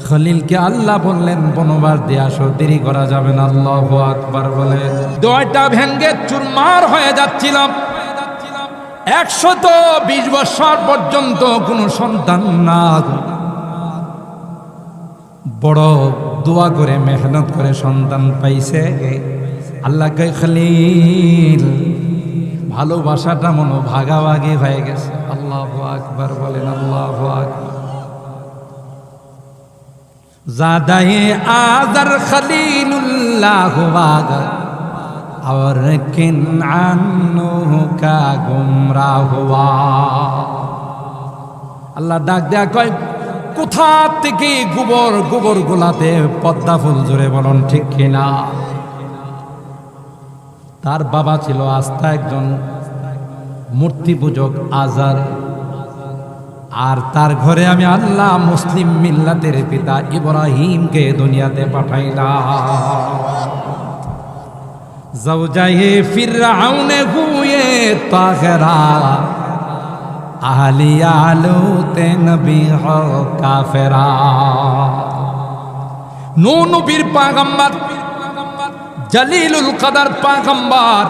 খলিলকে আল্লাহ বললেন বনবাস দিয়ে আসো, দেরি করা যাবে না। আল্লাহু আকবার বলে। দুইটা ভেঙ্গে চুরমার হয়ে যাচ্ছিল। 120 বছর পর্যন্ত কোনো সন্তান না। বড় দোয়া করে মেহনত করে সন্তান পাইছে। আল্লাহ কয় খলিল ভালোবাসাটা মনো ভাগাভাগি হয়ে গেছে। আল্লাহু আকবার বলেন। আল্লাহু আকবার। জাদায়ে আযার খলিলুল্লাহ ওয়াগা और किनानु का गुमराह हुआ। আল্লাহ ডাক দেয়া কয় কোথা থেকে গোবর, গোবর গোলাতে পদ্মা ফুল জুড়ে বলুন ঠিক কিনা? তার বাবা ছিল আস্থা একজন মূর্তি পূজক আজার, আর তার ঘরে আমি আল্লাহ মুসলিম মিল্লাতের পিতা ইব্রাহিমকে দুনিয়াতে পাঠাইলাম। ज़ौजाए फिरऔन हुए तागरा आहलिया लूते नबी हो काफिरा। नूह नबीर पैगम्बर जलीलुल कदर पैगम्बर,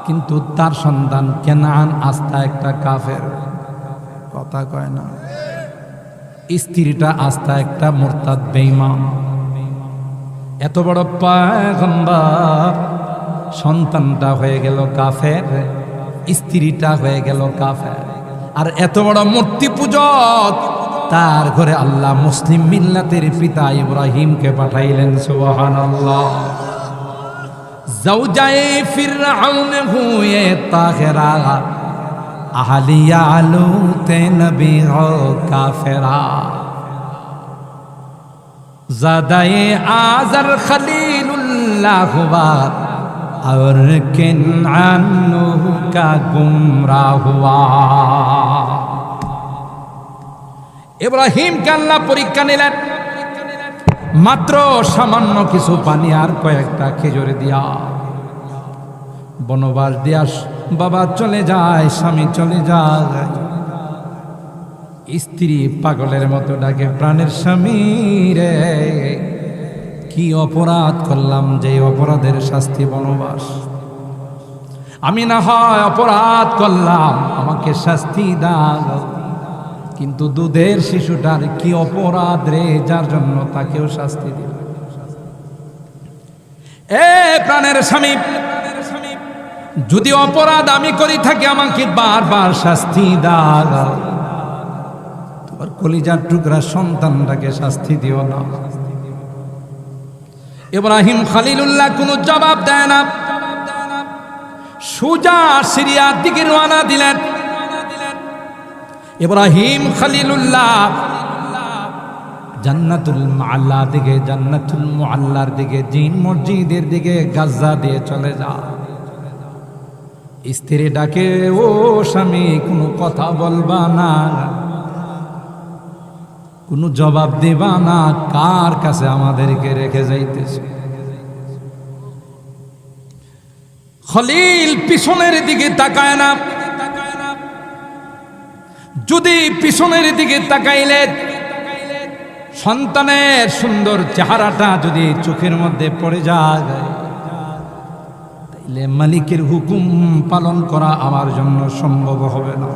किन्तु तार सन्तान केनान आस्था एकटा काफेर। কথা কয় না? স্ত্রীটা আস্থা একটা মুরতাদ বেঈমান। এত বড় পয়গম্বর, সন্তানটা হয়ে গেল কাফের, স্ত্রীটা হয়ে গেল কাফের। আর এত বড় মূর্তি পূজক, তার ঘরে আল্লাহ মুসলিম মিল্লাতের পিতা ইব্রাহিমকে পাঠাইলেন। সুবহানাল্লাহ। জাওজায়ে ফিরআউন হুয়ে তাহেরা, আহলিয়া লুতে নবী হো কাফেরা। ज़ादाए आज़र खलीलुल्लाह हुआ और किनान का गुमराह हुआ। ইব্রাহিমকে আল্লাহ পরীক্ষা নিলেন, মাত্র সামান্য কিছু পানি আর কয়েকটা খেজুর দিয়া। বনবাস দিয়া বাবা চলে যায়, স্বামী চলে যায়, স্ত্রী পাগলের মতো ডাকে, প্রাণের স্বামী রে, কি অপরাধ করলাম যে অপরাধের শাস্তি বনবাস। আমি না হয় অপরাধ করলাম, আমাকে শাস্তি দাও, কিন্তু দুধের শিশুটার কি অপরাধ রে, যার জন্য তাকেও শাস্তি দিল। এ প্রাণের স্বামী, যদি অপরাধ আমি করি থাকি, আমাকে বারবার শাস্তি দাও, তোমার কলিজার টুকরা সন্তানটাকে শাস্তি দিও না। ইব্রাহিম খলিলুল্লাহ কোনো জবাব দেয় না, সোজা সিরিয়ার দিকে রওনা দিলেন। ইব্রাহিম খলিলুল্লাহ জান্নাতুল মুআল্লা দিকে, জান্নাতুল মুআল্লার দিকে, জিন মসজিদের দিকে, গাজা দিয়ে চলে যায়। স্ত্রী ডাকে, ও স্বামী, কোনো কথা বলবা না, কোনো জবাব দিবা না, কার কাছে আমাদেরকে রেখে যাইতেছে? খলিল পিছনের দিকে তাকায় না, যদি পিছনের দিকে তাকাইলে সন্তানের সুন্দর চেহারাটা যদি চোখের মধ্যে পড়ে যায়, তাইলে মালিকের হুকুম পালন করা আমার জন্য সম্ভব হবে না।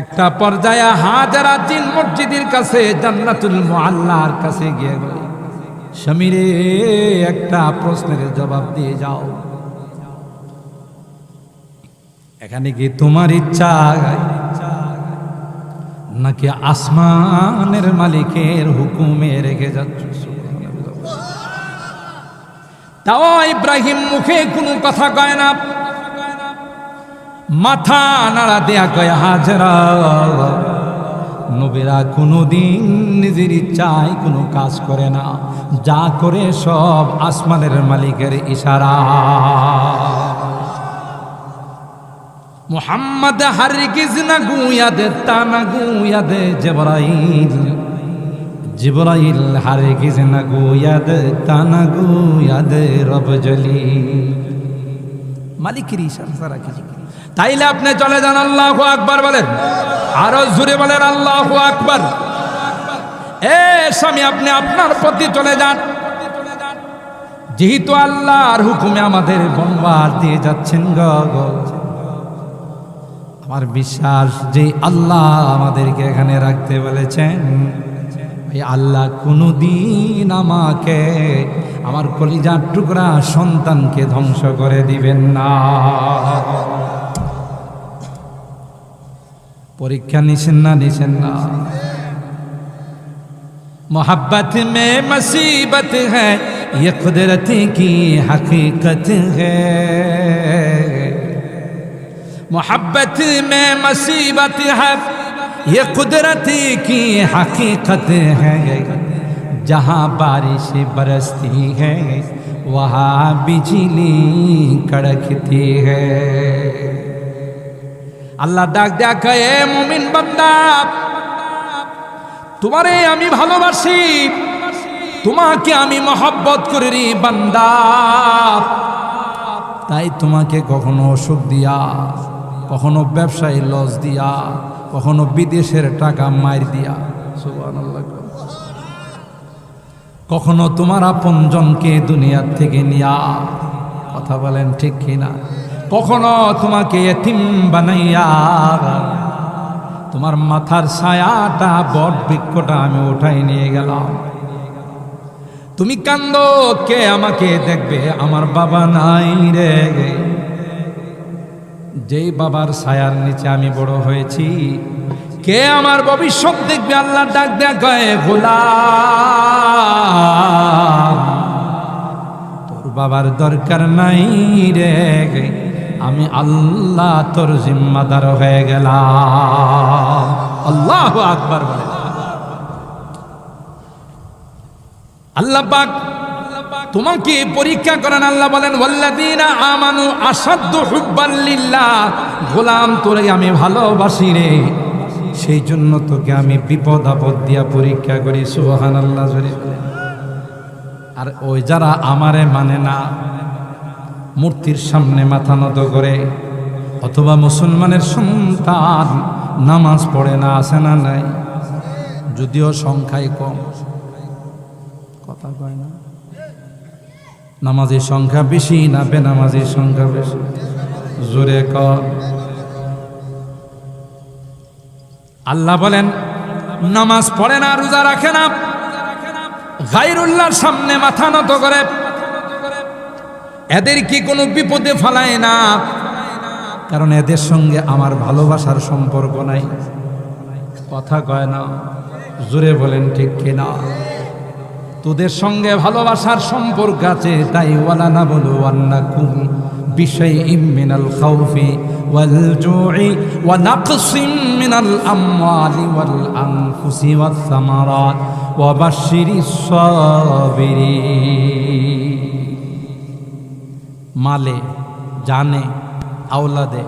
একটা পর্যায়ে হাজারা জিন মসজিদের কাছে, জান্নাতুল মুআল্লার কাছে গিয়ে গেল, স্বামীরে একটা প্রশ্নের জবাব দিয়ে যাও, এখানে কি তোমার ইচ্ছা নাকি আসমানের মালিকের হুকুমে রেখে যাচ্ছ? তাও ইব্রাহিম মুখে কোনো কথা কয় না, মাথা নাড়া দেয়া কয়, হাজরা, নবীরা কোনোদিন নিজের ইচ্ছায় কোনো কাজ করে না, যা করে সব আসমানের মালিকের ইশারা। মুহাম্মদ হারগিজ না গুয়াদ তা না গুয়াদ জিবরাইল, জিবরাইল হারগিজ না গুয়াদ তা না গুয়াদ রব জলিল। মালিকের ইশারা ছাড়া কিছু। তাইলে আপনি চলে যান, আল্লাহু আকবার বলেন, আরো জোরে বলেন আল্লাহু আকবার। এ স্বামী, আপনি আপনার পথে চলে যান, যেহেতু আল্লাহর হুকুমে আমাদের বনবাস দিয়ে যাচ্ছেন গো। আমার বিশ্বাস যে আল্লাহ আমাদেরকে এখানে রাখতে বলেছেন, এই আল্লাহ কোনদিন আমাকে, আমার কলিজার টুকরা সন্তানকে ধ্বংস করে দিবেন না। পরীক্ষা নিছেন না, নিছেন না? मोहब्बत में मुसीबत है, ये कुदरत की हकीकत है। मोहब्बत में मुसीबत है, ये कुदरत की हकीकत है। जहाँ बारिश बरसती है, वहाँ बिजली कड़कती है। अल्लाह डाक दिया कहे, मुमिन बंदा, তোমারে আমি ভালোবাসি, তোমাকে আমি মহব্বত করি বান্দা, তাই তোমাকে কখনো অসুখ দিয়া, কখনো ব্যবসায়ী লস দিয়া, কখনো বিদেশের টাকা মার দিয়া, সুবহানাল্লাহ, কখনো তোমার আপনজনকে দুনিয়ার থেকে নিয়া, কথা বলেন ঠিক কিনা, কখনো তোমাকে এতিম বানাইয়া, তোমার মাথার ছায়াটা বট বৃক্ষটা আমি উঠাই নিয়ে গেলাম। তুমি কান্দো, কে আমাকে দেখবে? আমার বাবা নাই রে। যেই বাবার ছায়ার নিচে আমি বড় হয়েছি, কে আমার ভবিষ্যৎ দেখবে? আল্লাহ ডাক দেয়া কয়, গোলাম তোর বাবার দরকার নাই রে, আমি আল্লাহ তোর জিম্মাদার হয়ে গেলাম। আল্লাহু আকবার বলে। আল্লাহ পাক তোমাকে পরীক্ষা করেন। আল্লাহ বলেন, ওয়াল্লাযীনা আমানু আশাদ্দু হুব্বান লিল্লাহ, গোলাম তোরে আমি ভালোবাসি রে, সেই জন্য তোকে আমি বিপদ আপদ দিয়া পরীক্ষা করি। সুবহানাল্লাহ। আর ওই যারা আমারে মানে না, মূর্তির সামনে মাথা নত করে, অথবা মুসলমানের সন্তান নামাজ পড়ে না, আছে না নাই? যদিও সংখ্যায় কম, কথা কয় না। নামাজের সংখ্যা বেশি না বেনামাজির সংখ্যা বেশি? জোরে কর। আল্লাহ বলেন, নামাজ পড়ে না, রোজা রাখে না, গায়রুল্লাহর সামনে মাথা নত করে, এদের কি কোনো বিপদে ফেলায় না, কারণ এদের সঙ্গে আমার ভালোবাসার সম্পর্ক নাই। কথা কয় না? জোরে বলেন ঠিক কিনা? তোদের সঙ্গে ভালোবাসার সম্পর্ক আছে, তাই ওয়ালা নাবলুওয়ান্নাকুম বিশাইইম মিনাল খাউফি ওয়াল জুই ওয়া নাকসিম মিনাল আমওয়ালি ওয়াল আনফুসি ওয়াস সামারাত ওয়া বাশশিরিস সাবিরিন। মালে, জানে, আওলাদে,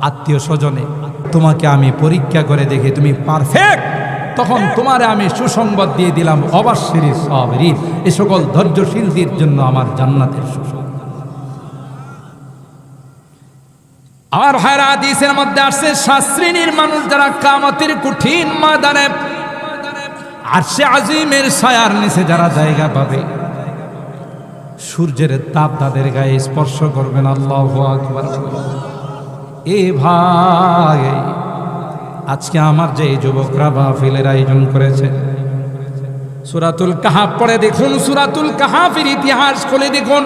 আত্মীয় স্বজনে তোমাকে আমি পরীক্ষা করে দেখি তুমি পারফেক্ট, তখন তোমারে আমি সুসংবাদ দিয়ে দিলাম, অবাশশিরিস সাবিরিন, এই সকল ধৈর্যশীলদের জন্য আমার জান্নাতের সুসংবাদ। আমার ভাইরা, হাদিসের মধ্যে আসছে, 7 শ্রেণীর মানুষ যারা কিয়ামতের কঠিন ময়দানে আরশে আজিমের ছায়ার নিচে যারা জায়গা পাবে, সূর্যের তাপ তাদের গায়ে স্পর্শ করবেন। আল্লাহু আকবার। এ ভাই, আজকে আমার যে যুবকরা মাহফিলের আয়োজন করেছে, সূরাতুল কাহাফ পড়ে দেখুন, সূরাতুল কাহাফের ইতিহাস খুলে দেখুন।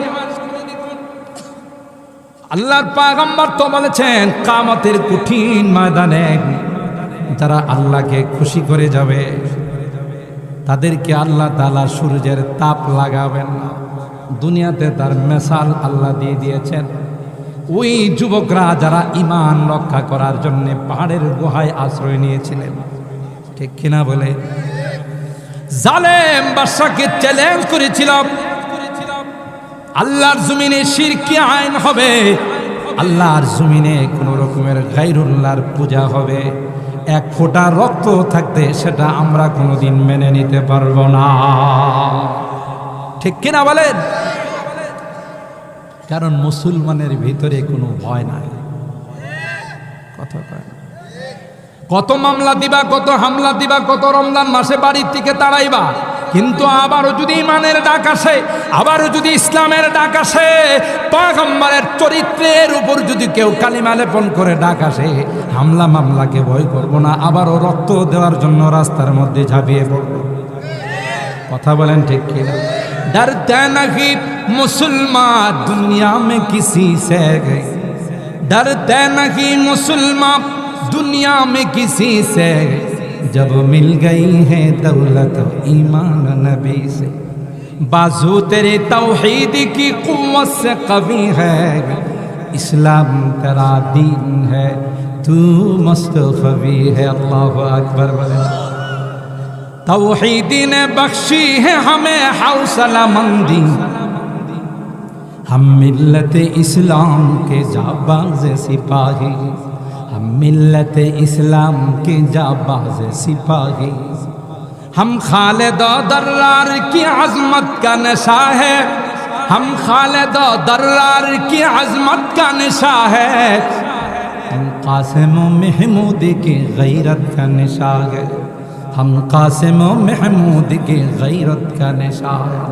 আল্লাহর পয়গম্বর তো বলেছেন, কিয়ামতের কঠিন ময়দানে যারা আল্লাহকে খুশি করে যাবে, তাদেরকে আল্লাহ তাআলা সূর্যের তাপ লাগাবেন না। দুনিয়াতে তার মেসাল আল্লাহ দিয়ে দিয়েছেন। ওই যুবকরা যারা ঈমান রক্ষা করার জন্য পাহাড়ের গুহায় আশ্রয় নিয়েছিলেন, ঠিক কিনা বলে? জালেম বাদশাকে চ্যালেঞ্জ করেছিল, আল্লাহর জমিনে শিরকি আইন হবে, আল্লাহর জমিনে কোন রকমের গায়রুল্লাহর পূজা হবে, এক ফোঁটা রক্ত থাকতে সেটা আমরা কোনোদিন মেনে নিতে পারবো না, ঠিক কিনা বলেন? কারণ মুসলমানের ভিতরে কোনো ভয় নাই। কথা কয় না? কত মামলা দিবা, কত হামলা দিবা, কত রমজান মাসে বাড়ির থেকে তাড়াইবা, কিন্তু আবারও যদি ইমানের ডাক আসে, আবারও যদি ইসলামের ডাক আসে, পয়গম্বরের চরিত্রের উপর যদি কেউ কালিমা লেপন করে ডাক আসে, হামলা মামলাকে ভয় করব না, আবারও রক্ত দেওয়ার জন্য রাস্তার মধ্যে ঝাঁপিয়ে পড়ব। কথা বলেন ঠিক কিনা? डरते नहीं मुसलमान दुनिया में किसी से, डरते नहीं मुसलमान दुनिया में किसी से, जब मिल गई है दौलत ईमान नबी से, बाजू तेरे तौहीद की कुव्वत से कवी है, इस्लाम तेरा दीन है, तू मुस्तफवी है। अल्लाह अकबर। तौहीदी ने बख्शी है हमें हौसला मंदी, हम मिल्लत इस्लाम के जाबाज सिपाही, हम मिल्लत इस्लाम के जाबाज सिपाही, हम खालिद दर्रार की अजमत का नशा है, हम खालिद दर्रार की अजमत का नशा है, हम कासिम महमूद की गैरत का नशा है, हम कासिम महमूद की गैरत का नशा है।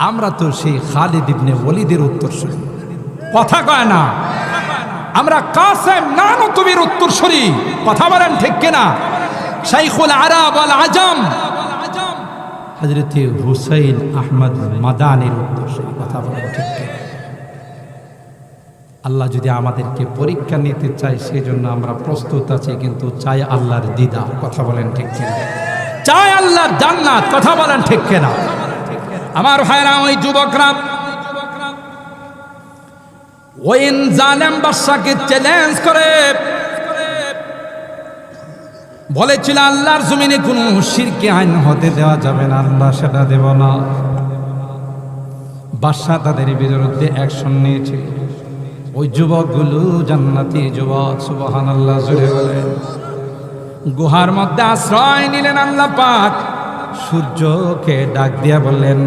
আমরা তো সেই খালিদ ইবনে ওয়ালিদের উত্তরসূরি। কথা কয় না? আমরা কাসেম নানতুবির উত্তরসূরি, কথা বলেন ঠিক কিনা? শাইখুল আরব ওয়াল আজম হযরত হুসাইন আহমদ মাদানির উত্তরসূরি, কথা বলেন ঠিক কিনা? আল্লাহ যদি আমাদেরকে পরীক্ষা নিতে চায় সেজন্য আমরা প্রস্তুত আছি, কিন্তু চাই আল্লাহর দিদা, কথা বলেন ঠিক কিনা? চাই আল্লাহর জান্নাত, কথা বলেন ঠিক কিনা? আমার ভাইরা, ওই যুবকরা ওই জালেম বাদশাকে চ্যালেঞ্জ করে বলেছিল আল্লাহর জমিনে কোনো শিরকি আইন হতে দেওয়া যাবে না, আল্লাহ সেটা দেব না। বাদশা তাদের বিরুদ্ধে অ্যাকশন নিয়েছিল। ওই যুবকগুলো জান্নাতি যুবক, সুবহানাল্লাহ জোরে বলেন। গুহার মধ্যে আশ্রয় নিলেন আল্লাহ পাক। সূর্যকে ডাক দিয়া বললেন,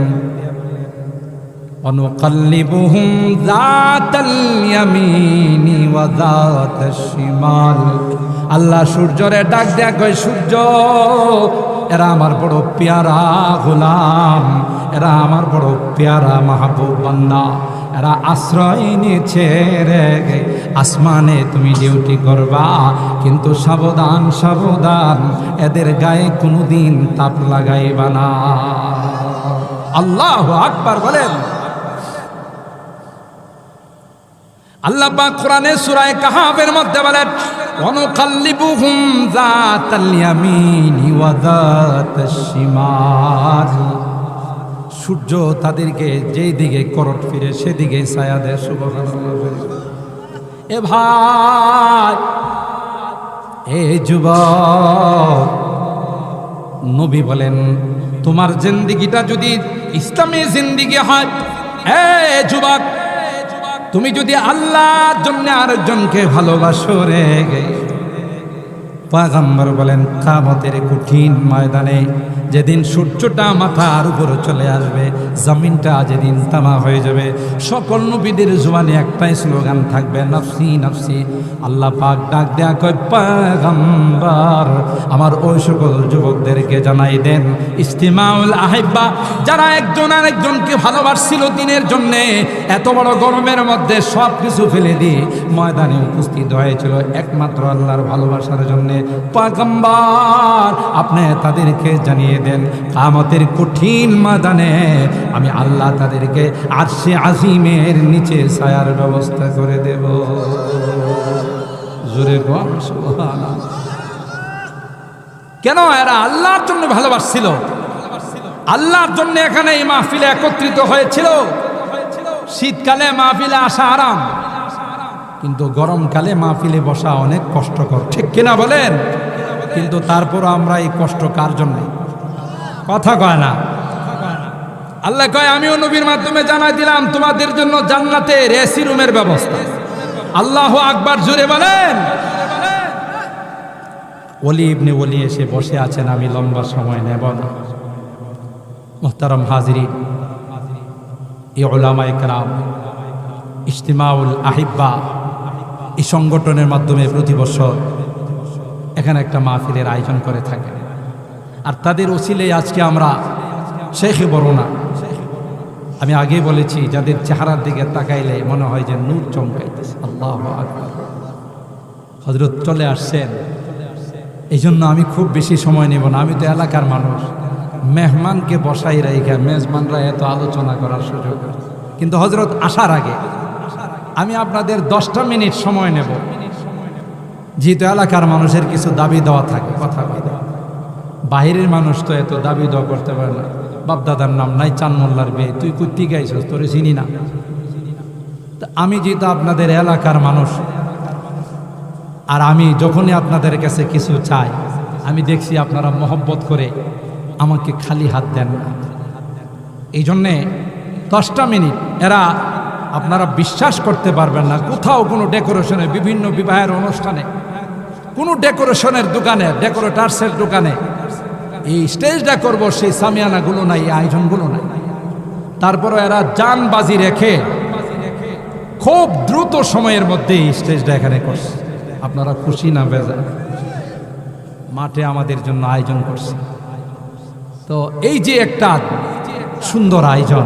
অনুকাল্লিবুহুম যাতাল ইয়ামিনি ওয়া যাতাশ শিমাল। আল্লাহ সূর্যরে ডাক দেয়া কয়, সূর্য এরা আমার বড় পেয়ারা গোলাম, এরা আমার বড় পেয়ারা মাহবুব বান্দা, এরা আশ্রয় নিয়েছে রে, আসমানে তুমি ডিউটি করবা, কিন্তু সাবধান সাবধান, এদের গায়ে কোনোদিন তাপ লাগাইবা না। আল্লাহু আকবার বলেন। আল্লাহ পাক কোরআনে সূরা কাহাফের মধ্যে বলেন, ওয়ানুকাল্লিবুহুম যাতাল ইয়ামিনি ওয়া যাতাশ শিমাল। সূর্য তাদেরকে যেই দিকে করট ফিরে সেদিকে ছায়া দেয়, সুবহানাল্লাহ। এ ভাই, এ যুবক, নবী বলেন তোমার জিন্দেগিটা যদি ইসলামী জিন্দেগি হয়, এ যুবক, তুমি যদি আল্লাহর জন্য আরেকজনকে ভালোবাসো রে, পয়গম্বর বলেন কিয়ামতের কঠিন ময়দানে যেদিন সূর্যটা মাথার উপরে চলে আসবে, জমিনটা যেদিন তামা হয়ে যাবে, সকল নবীদের জবানে একটাই স্লোগান থাকবে, নফসি নফসি। আল্লাহ পাক ডাক দেয়া কয়, পয়গম্বর আমার ওই সকল যুবকদেরকে জানাই দেন, ইস্তিমাউল আহিব্বা, যারা একজন আরেকজনকে ভালোবাসছিল দিনের জন্যে, এত বড় গরমের মধ্যে সব কিছু ফেলে দিয়ে ময়দানে উপস্থিত হয়েছিল একমাত্র আল্লাহর ভালোবাসার জন্যে, পয়গম্বর আপনি তাদেরকে জানিয়ে দেন, কিয়ামতের কঠিন ময়দানে আমি আল্লাহ তাদেরকে আরশে আজিমের নিচে ছায়ার ব্যবস্থা করে দেব। জোরে বল সুবহানাল্লাহ। কেন? এরা আল্লাহর জন্য ভালোবাসছিল, আল্লাহর জন্য এখানে এই মাহফিলে একত্রিত হয়েছিল। শীতকালে মাহফিলে আসা আরাম, কিন্তু গরমকালে মাহফিলে বসা অনেক কষ্টকর, ঠিক কিনা বলেন? কিন্তু তারপর আমরা এই কষ্ট কার জন্য? কথা কয় না। আল্লাহ কয়, আমিও নবীর মাধ্যমে জানাই দিলাম তোমাদের জন্য জান্নাতের এসি রুমের ব্যবস্থা। আল্লাহু আকবার জোরে বলেন। ওলি ইবনে ওলি এসে বসে আছেন, আমি লম্বা সময় নেব না। মুহতারাম হাজিরিন, এই উলামায়ে কেরাম ইজতিমাউল আহিব্বা এই সংগঠনের মাধ্যমে প্রতি বছর এখানে একটা মাহফিলের আয়োজন করে থাকে, আর তাদের ওসিলে আজকে আমরা শেখে বরনা, আমি আগেই বলেছি, যাদের চেহারার দিকে তাকাইলে মনে হয় যে নূর চমকাইতেছে। আল্লাহু আকবার। হযরত চলে আসছেন, এই জন্য আমি খুব বেশি সময় নেব না। আমি তো এলাকার মানুষ, মেহমানকে বসাই রাইখা মেজবানরা এত আলোচনা করার সুযোগ, কিন্তু হযরত আসার আগে আমি আপনাদের 10টা মিনিট সময় নেব, যেহেতু এলাকার মানুষের কিছু দাবি দেওয়া থাকে, কথা বলে। বাহিরের মানুষ তো এত দাবি দেওয়া করতে পারে না। বাপদাদার নাম নাই, চান মোল্লার বিয়ে, তুই কুত্তি গাইছস, তোরে চিনি না। আমি যেহেতু আপনাদের এলাকার মানুষ, আর আমি যখনই আপনাদের কাছে কিছু চাই, আমি দেখছি আপনারা মহব্বত করে আমাকে খালি হাত দেন না। এই জন্যে 10টা মিনিট, এরা আপনারা বিশ্বাস করতে পারবেন না, কোথাও কোনো ডেকোরেশনে, বিভিন্ন বিবাহের অনুষ্ঠানে, কোনো ডেকোরেশনের দোকানে, ডেকোরেটার্সের দোকানে এই স্টেজটা করব, সেই সামিয়ানাগুলো নাই, এই আয়োজনগুলো নাই। তারপরে এরা জানবাজি রেখে খুব দ্রুত সময়ের মধ্যে এই স্টেজটা এখানে করছে। আপনারা খুশি না বেজার? মাঠে আমাদের জন্য আয়োজন করছে। তো এই যে একটা সুন্দর আয়োজন,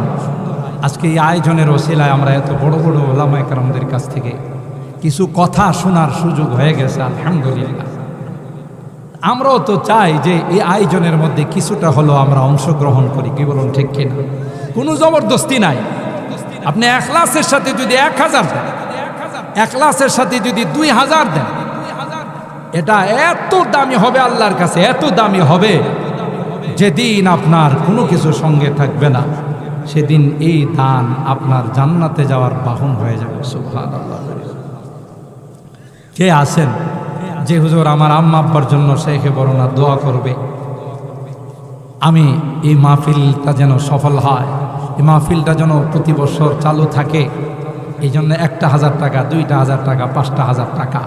আজকে এই আয়োজনের ওসিলায় আমরা এত বড় বড় ওলামায়ে কেরামদের কাছ থেকে কিছু কথা শোনার সুযোগ হয়ে গেছে, আলহামদুলিল্লাহ। আমরাও তো চাই যে এই আয়োজনের মধ্যে কিছুটা হলেও আমরা অংশগ্রহণ করি, কি বলুন, ঠিক কিনা? কোনো জবরদস্তি নাই। আপনি এখলাসের সাথে যদি 1000 দেন, এখলাসের সাথে যদি 2000 দেন, এটা এত দামি হবে আল্লাহর কাছে, এত দামি হবে, যেদিন আপনার কোনো কিছু সঙ্গে থাকবে না, সেদিন এই দান আপনার জান্নাতে যাওয়ার বাহন হয়ে যাবে। সুবহানাল্লাহ। কে আছেন যে হুজুর আমার আম্মা আব্বার জন্য শেখে বরনা দোয়া করবে? আমি এই মাহফিলটা যেন সফল হয়, এই মাহফিলটা যেন প্রতি বছর চালু থাকে, এই জন্য 1000 টাকা, 2000 টাকা, 5000 টাকা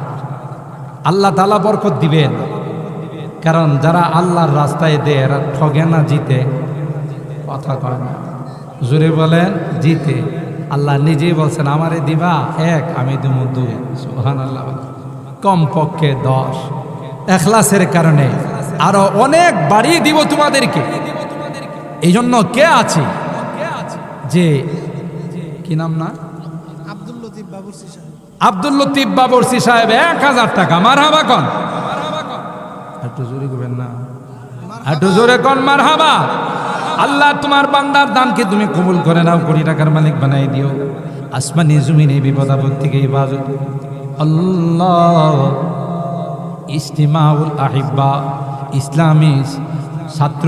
আল্লাহ তাআলা বরকত দিবেন। কারণ যারা আল্লাহর রাস্তায় দেয় এরা ঠগে না, জিতে। কথা কয় না, জোরে বলেন, জিতে। আল্লাহ নিজেই বলছেন আমারে দিবা 1, আমি দেব 2। সুবহানাল্লাহ। কমপক্ষে 10। এখলাসের কারণে আরো অনেক বাড়িয়ে দিব তোমাদেরকে। এই জন্য কে আছে যে কি নাম না, আব্দুল লতিফ বাবুরসি সাহেব 1000 টাকা। মারহাবা কন, একটু জোরে করবেন না, একটু জোরে কন মারহাবা। আল্লাহ তোমার বান্দার দানকে তুমি কবুল করে নাও, কোটি টাকার মালিক বানাই দিও। আসমানি জমিনে বিপদ আপদ থেকে ইবাদত। আল্লাহ ইজতিমাউল আহিব্বা ইসলামী ছাত্র